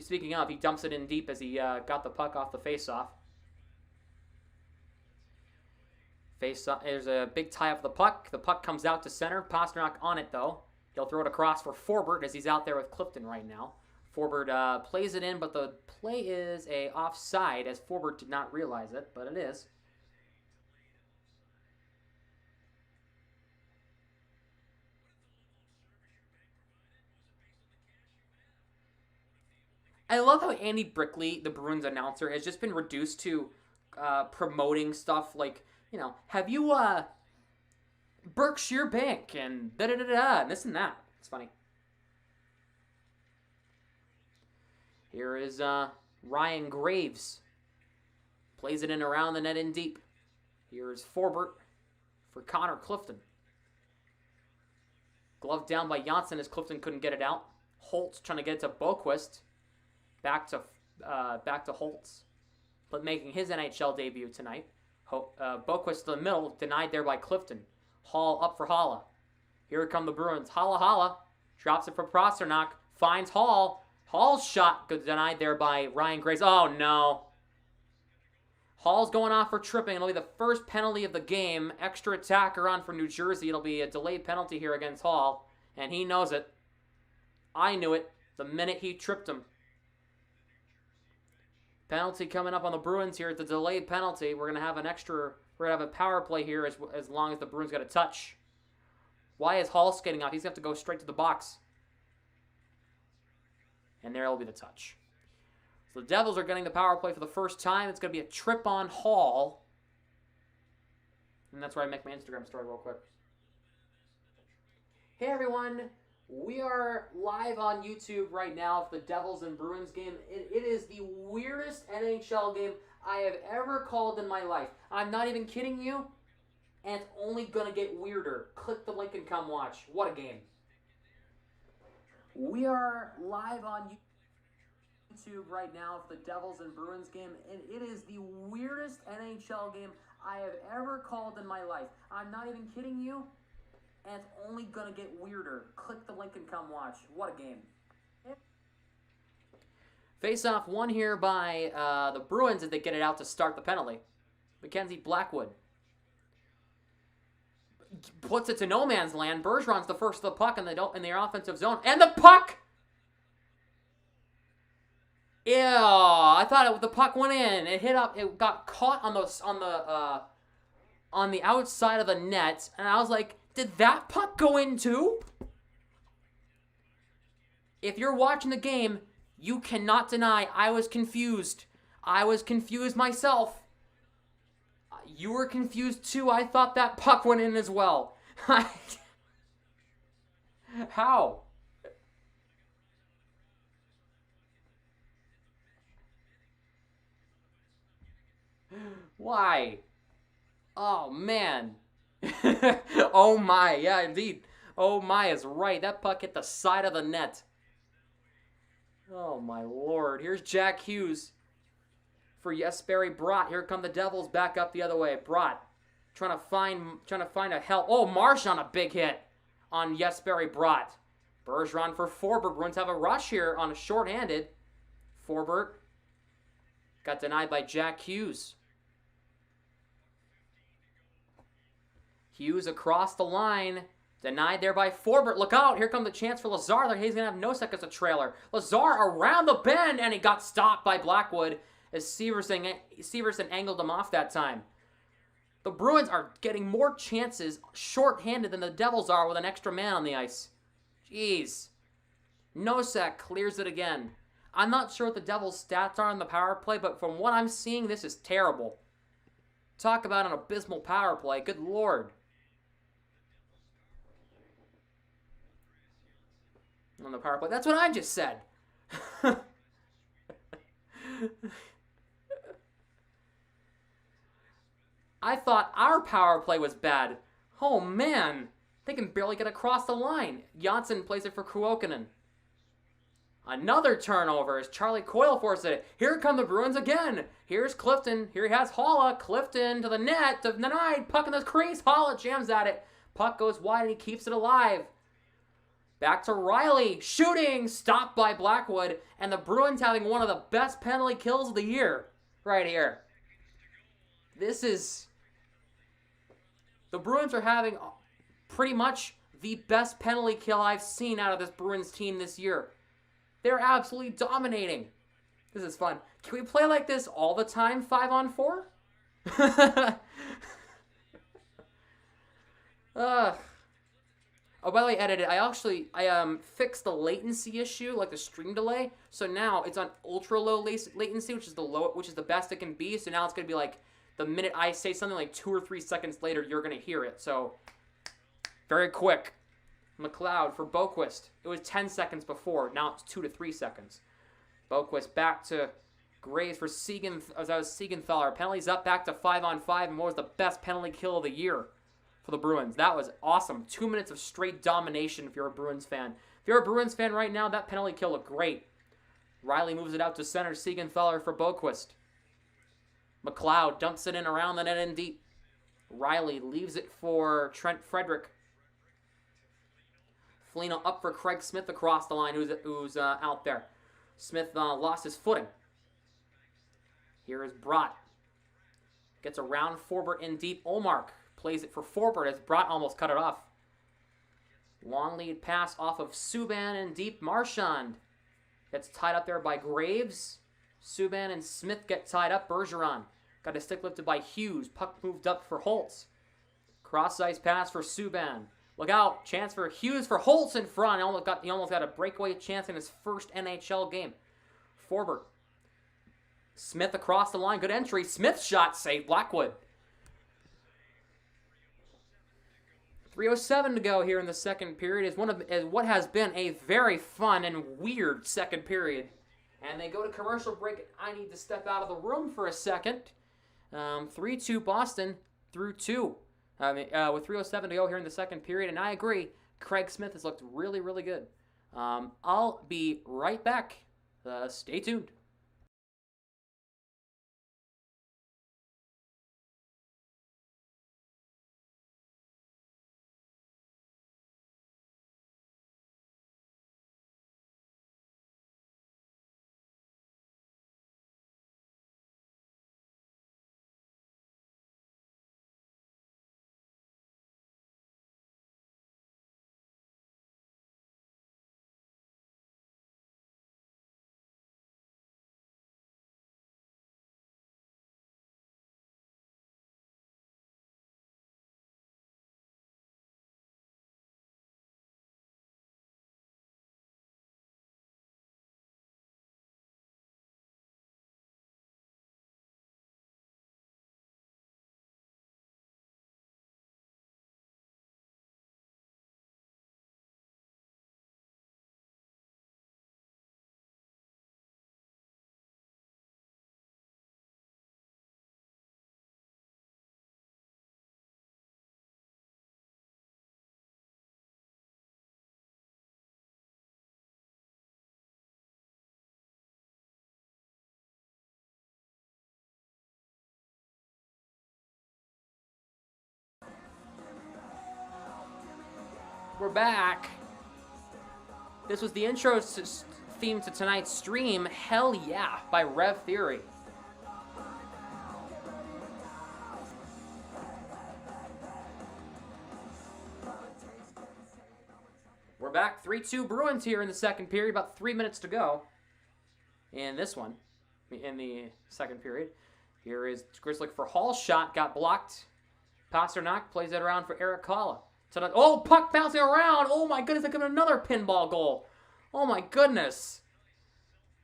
Speaking of, he dumps it in deep as he got the puck off the faceoff. There's a big tie up for the puck. The puck comes out to center. Pasternak on it, though. He'll throw it across for Forbert as he's out there with Clifton right now. Forbert plays it in, but the play is a offside as Forbert did not realize it, but it is. I love how Andy Brickley, the Bruins announcer, has just been reduced to promoting stuff like, have you Berkshire Bank and da-da-da-da and this and that. It's funny. Here is Ryan Graves. Plays it in around the net in deep. Here is Forbert for Connor Clifton. Glove down by Janssen as Clifton couldn't get it out. Holtz trying to get it to Boquist. Back to Holtz, but making his NHL debut tonight. Boquist to the middle, denied there by Clifton. Hall up for Holla. Here come the Bruins. Holla holla. Drops it for Pastrnak. Finds Hall. Hall's shot denied there by Ryan Grace. Oh, no. Hall's going off for tripping. It'll be the first penalty of the game. Extra attacker on for New Jersey. It'll be a delayed penalty here against Hall. And he knows it. I knew it the minute he tripped him. Penalty coming up on the Bruins here. It's a delayed penalty. We're going to have a power play here as long as the Bruins got a touch. Why is Hall skating off? He's going to have to go straight to the box. And there will be the touch. So the Devils are getting the power play for the first time. It's going to be a trip on Hall. And that's where I make my Instagram story real quick. Hey everyone. We are live on YouTube right now for the Devils and Bruins game. It is the weirdest NHL game I have ever called in my life. I'm not even kidding you. And it's only going to get weirder. Click the link and come watch. What a game. We are live on YouTube right now for the Devils and Bruins game. And it is the weirdest NHL game I have ever called in my life. I'm not even kidding you. And it's only going to get weirder. Click the link and come watch. What a game. Face-off won here by the Bruins as they get it out to start the penalty. Mackenzie Blackwood puts it to no man's land. Bergeron's the first of the puck in their offensive zone. And the puck! Ew, I thought the puck went in. It hit up. It got caught on the outside of the net. And I was like, did that puck go in too? If you're watching the game, you cannot deny I was confused. I was confused myself. You were confused too. I thought that puck went in as well. How? Why? Oh, man. Oh, my. Yeah, indeed. Oh, my is right. That puck hit the side of the net. Oh, my Lord. Here's Jack Hughes for Jesperi Bratt. Here come the Devils back up the other way. Bratt trying to find a help. Oh, Marsh on a big hit on Jesperi Bratt. Bergeron for Forbert. Bruins have a rush here on a shorthanded. Forbert got denied by Jack Hughes. Hughes across the line. Denied there by Forbert. Look out. Here comes the chance for Lazar. He's going to have no seconds of trailer. Lazar around the bend, and he got stopped by Blackwood as Severson angled him off that time. The Bruins are getting more chances short-handed than the Devils are with an extra man on the ice. Jeez. Nosek clears it again. I'm not sure what the Devils' stats are on the power play, but from what I'm seeing, this is terrible. Talk about an abysmal power play. Good Lord. On the power play. That's what I just said. I thought our power play was bad. Oh, man. They can barely get across the line. Janssen plays it for Kuokkanen. Another turnover as Charlie Coyle forces it. Here come the Bruins again. Here's Clifton. Here he has Haula. Clifton to the net. Denied. Puck in the crease. Haula jams at it. Puck goes wide and he keeps it alive. Back to Riley. Shooting. Stopped by Blackwood. And the Bruins having one of the best penalty kills of the year. Right here. This is... The Bruins are having pretty much the best penalty kill I've seen out of this Bruins team this year. They're absolutely dominating. This is fun. Can we play like this all the time, 5-on-4? Oh, by the way, edited. I fixed the latency issue, like the stream delay. So now it's on ultra low latency, which is the best it can be. So now it's gonna be like the minute I say something, like 2 or 3 seconds later, you're gonna hear it. So very quick. McLeod for Boquist. It was 10 seconds before. Now it's 2 to 3 seconds. Boquist back to Graves for Siegenthaler. Penalties up back to 5-on-5. And what was the best penalty kill of the year for the Bruins? That was awesome. 2 minutes of straight domination if you're a Bruins fan. If you're a Bruins fan right now, that penalty kill looked great. Riley moves it out to center. Siegenthaler for Boquist. McLeod dumps it in around the net and deep. Riley leaves it for Trent Frederick. Foligno up for Craig Smith across the line, who's out there. Smith lost his footing. Here is Brott. Gets around Forbert in deep. Olmark plays it for Forbert as Brott almost cut it off. Long lead pass off of Subban in deep. Marchand gets tied up there by Graves. Subban and Smith get tied up. Bergeron got a stick lifted by Hughes. Puck moved up for Holtz. Cross-ice pass for Subban. Look out. Chance for Hughes for Holtz in front. He almost got a breakaway chance in his first NHL game. Forbert. Smith across the line. Good entry. Smith shot saved. Blackwood. 3:07 to go here in the second period is what has been a very fun and weird second period. And they go to commercial break. I need to step out of the room for a second. 3-2 Boston through 2. With 3:07 to go here in the second period. And I agree, Craig Smith has looked really, really good. I'll be right back. Stay tuned. We're back. This was the intro theme to tonight's stream, Hell Yeah, by Rev Theory. We're back. 3-2 Bruins here in the second period. About 3 minutes to go in this one, in the second period. Here is Grzelcyk for Hall's shot. Got blocked. Pasternak plays it around for Eric Kalla. Oh, puck bouncing around. Oh, my goodness. They got another pinball goal. Oh, my goodness.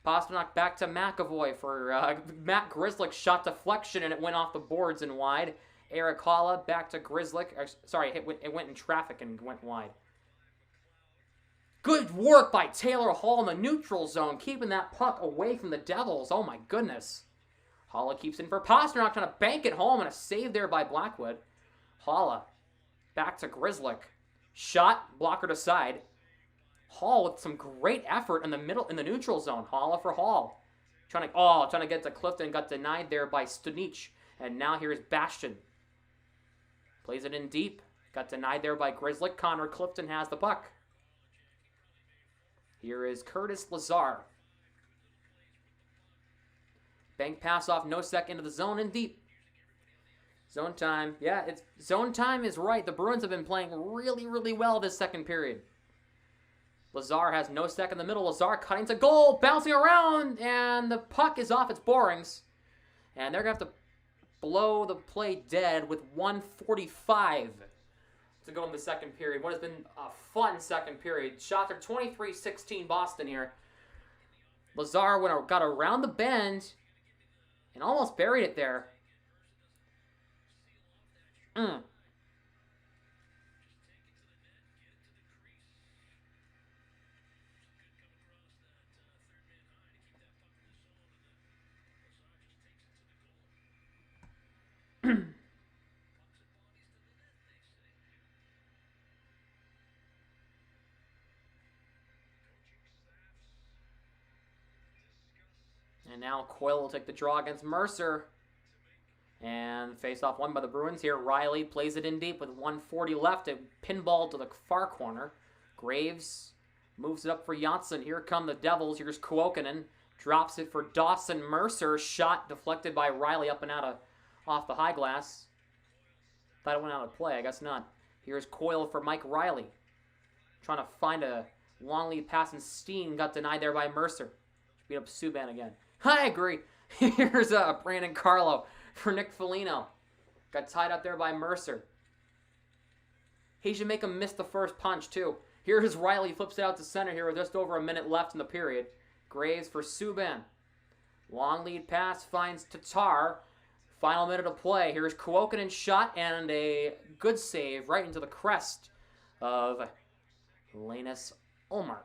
Pasternak back to McAvoy for Matt Grzelcyk shot deflection, and it went off the boards and wide. Eric Kalla back to Grzelcyk. Sorry, it went in traffic and went wide. Good work by Taylor Hall in the neutral zone, keeping that puck away from the Devils. Oh, my goodness. Halla keeps in for Pasternak, trying to bank it home, and a save there by Blackwood. Halla. Back to Grzelcyk. Shot, blocker to side. Hall with some great effort in the middle, in the neutral zone. Halla for Hall. Trying to get to Clifton. Got denied there by Studnicz. And now here's Bastian. Plays it in deep. Got denied there by Grzelcyk. Connor Clifton has the puck. Here is Curtis Lazar. Bank pass off Nosek into the zone and deep. Zone time. Yeah, zone time is right. The Bruins have been playing really, really well this second period. Lazar has Nosek in the middle. Lazar cutting to goal, bouncing around, and the puck is off its borings. And they're going to have to blow the play dead with 1:45 to go in the second period. What has been a fun second period. Shots are 23-16 Boston here. Lazar got around the bend and almost buried it there. And now Coyle will take the draw against Mercer. And face-off won by the Bruins here. Riley plays it in deep with 1:40 left. It pinball to the far corner. Graves moves it up for Janssen. Here come the Devils. Here's Kuokkanen. Drops it for Dawson Mercer. Shot deflected by Riley up and out off the high glass. Thought it went out of play. I guess not. Here's Coyle for Mike Riley. Trying to find a long lead pass, and Steen got denied there by Mercer. Beat up Subban again. I agree. Here's Brandon Carlo for Nick Foligno. Got tied up there by Mercer. He should make him miss the first punch, too. Here's Riley. Flips it out to center here with just over a minute left in the period. Graves for Subban. Long lead pass finds Tatar. Final minute of play. Here's Kuokkanen shot and a good save right into the crest of Linus Ullmark.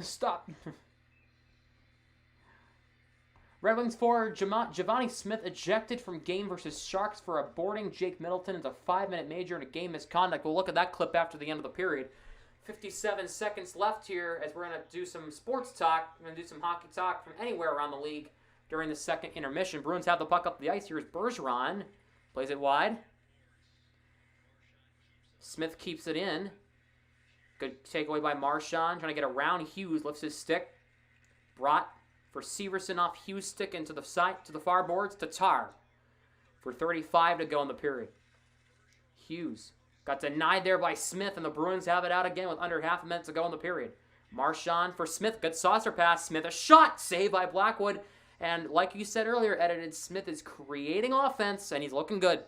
Stop. Red Wings forward Giovanni Smith ejected from game versus Sharks for aborting Jake Middleton into 5-minute major and a game misconduct. We'll look at that clip after the end of the period. 57 seconds left here as we're going to do some sports talk. We're going to do some hockey talk from anywhere around the league during the second intermission. Bruins have the puck up the ice. Here's Bergeron. Plays it wide. Smith keeps it in. Good takeaway by Marchand. Trying to get around Hughes. Lifts his stick. Brought for Severson off Hughes' stick into the side, to the far boards. Tatar for 35 to go in the period. Hughes got denied there by Smith, and the Bruins have it out again with under half a minute to go in the period. Marchand for Smith. Good saucer pass. Smith a shot. Saved by Blackwood. And like you said earlier, edited, Smith is creating offense, and he's looking good.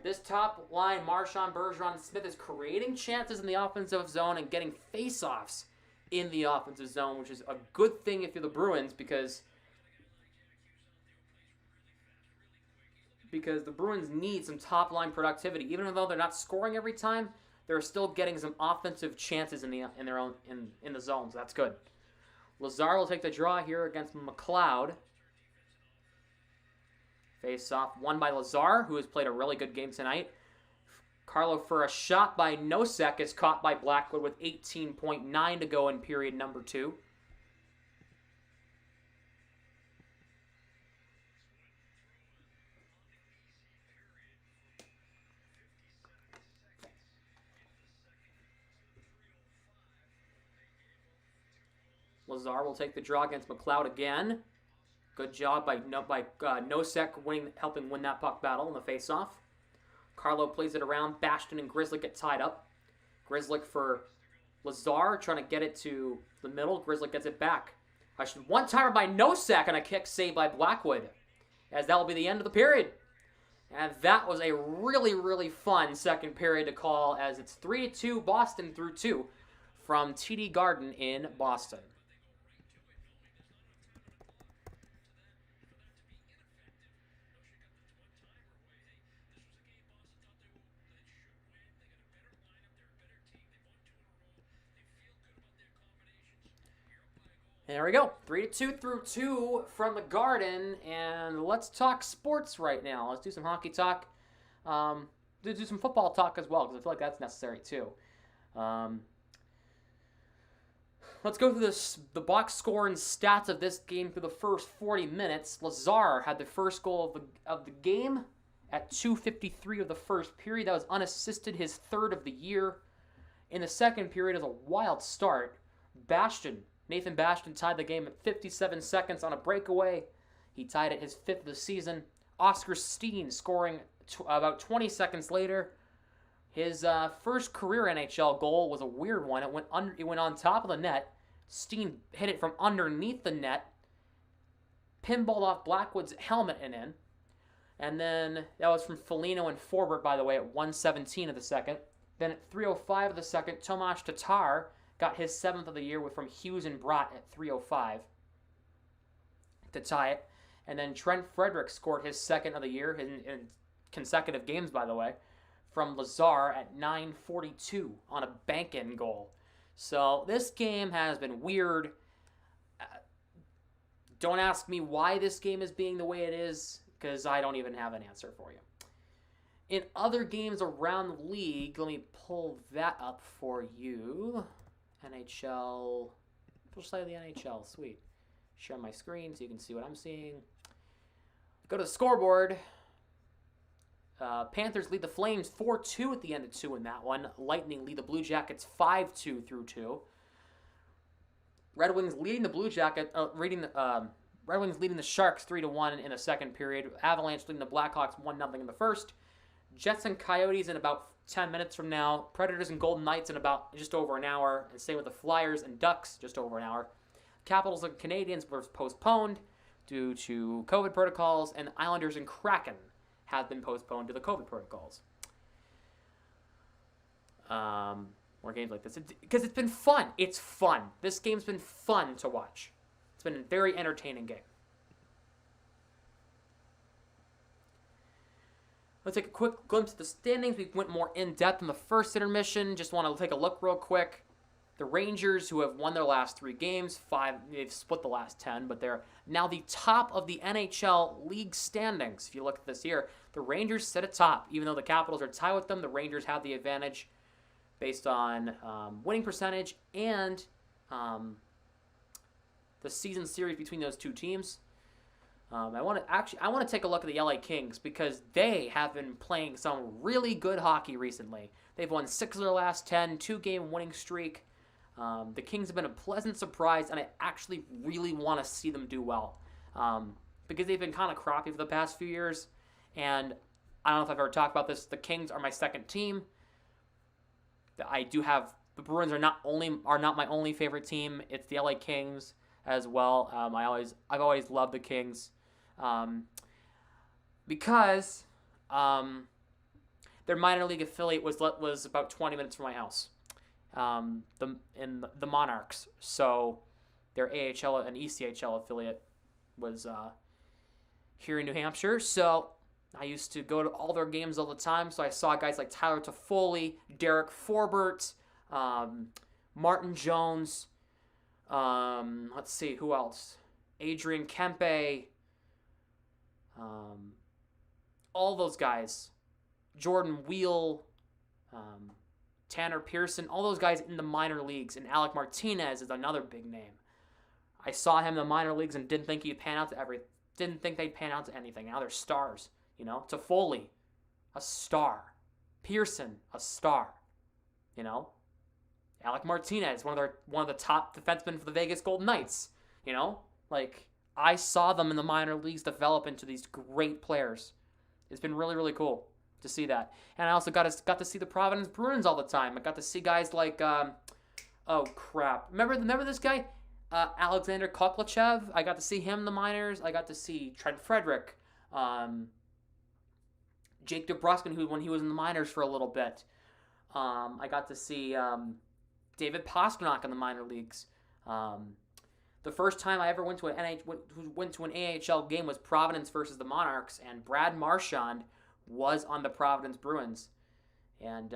This top line, Marchand, Bergeron, Smith is creating chances in the offensive zone and getting face-offs in the offensive zone, which is a good thing if you're the Bruins because the Bruins need some top-line productivity. Even though they're not scoring every time, they're still getting some offensive chances in the zone, so that's good. Lazar will take the draw here against McLeod. Face-off won by Lazar, who has played a really good game tonight. Carlo for a shot by Nosek is caught by Blackwood with 18.9 to go in period number 2. Lazar will take the draw against McLeod again. Good job by Nosek helping win that puck battle in the face-off. Carlo plays it around. Bastion and Grizzly get tied up. Grizzly for Lazar trying to get it to the middle. Grizzly gets it back. One-timer by Nosek and a kick saved by Blackwood. As that will be the end of the period. And that was a really, really fun second period to call as it's 3-2 Boston through 2 from TD Garden in Boston. There we go. 3-2 through 2 from the Garden. And let's talk sports right now. Let's do some hockey talk. Do some football talk as well, because I feel like that's necessary too. Let's go through the box score and stats of this game through the first 40 minutes. Lazar had the first goal of the game at 2:53 of the first period. That was unassisted, his third of the year. In the second period, it was a wild start. Nathan Bastion tied the game at 57 seconds on a breakaway. He tied it his 5th of the season. Oscar Steen scoring about 20 seconds later. His first career NHL goal was a weird one. It went on top of the net. Steen hit it from underneath the net. Pinballed off Blackwood's helmet and in. And then that was from Foligno and Forbert, by the way, at 1:17 of the second. Then at 3:05 of the second, Tomáš Tatar got his 7th of the year from Hughes and Brat at 3:05 to tie it. And then Trent Frederick scored his 2nd of the year in consecutive games, by the way, from Lazar at 9:42 on a bank-in goal. So this game has been weird. Don't ask me why this game is being the way it is, because I don't even have an answer for you. In other games around the league, let me pull that up for you. NHL. We'll play the NHL. Sweet. Share my screen so you can see what I'm seeing. Go to the scoreboard. Panthers lead the Flames 4-2 at the end of 2 in that one. Lightning lead the Blue Jackets 5-2 through 2. Red Wings leading the Blue Jacket, Red Wings leading the Sharks 3-1 in the second period. Avalanche leading the Blackhawks 1-0 in the first. Jets and Coyotes in about 10 minutes from now. Predators and Golden Knights in about just over an hour. And same with the Flyers and Ducks, just over an hour. Capitals and Canadiens were postponed due to COVID protocols. And Islanders and Kraken have been postponed to the COVID protocols. More games like this. Because it's been fun. It's fun. This game's been fun to watch. It's been a very entertaining game. Let's take a quick glimpse at the standings. We went more in-depth in the first intermission. Just want to take a look real quick. The Rangers, who have won their last 3 games, they've split the last 10, but they're now the top of the NHL league standings. If you look at this here, the Rangers sit atop. Even though the Capitals are tied with them, the Rangers have the advantage based on winning percentage and the season series between those two teams. I want to take a look at the LA Kings because they have been playing some really good hockey recently. They've won 6 of their last 10, 2-game winning streak. The Kings have been a pleasant surprise, and I actually really want to see them do well because they've been kind of crappy for the past few years. And I don't know if I've ever talked about this. The Kings are my second team. I do have the Bruins are not my only favorite team. It's the LA Kings as well. I've always loved the Kings because their minor league affiliate was about 20 minutes from my house. The Monarchs. So their AHL and ECHL affiliate was here in New Hampshire. So I used to go to all their games all the time. So I saw guys like Tyler Toffoli, Derek Forbert, Martin Jones. Let's see, who else? Adrian Kempe. All those guys. Jordan Wheel. Tanner Pearson. All those guys in the minor leagues. And Alec Martinez is another big name. I saw him in the minor leagues and didn't think they'd pan out to anything. Now they're stars. You know, Toffoli, a star. Pearson, a star. You know, Alec Martinez, one of the top defensemen for the Vegas Golden Knights. You know, like I saw them in the minor leagues develop into these great players. It's been really, really cool to see that. And I also got to see the Providence Bruins all the time. I got to see guys like oh crap, remember this guy, Alexander Koklachev. I got to see him in the minors. I got to see Trent Frederick. Jake DeBruskin, when he was in the minors for a little bit. I got to see David Pastrnak in the minor leagues. The first time I ever went to an AHL game was Providence versus the Monarchs, and Brad Marchand was on the Providence Bruins. And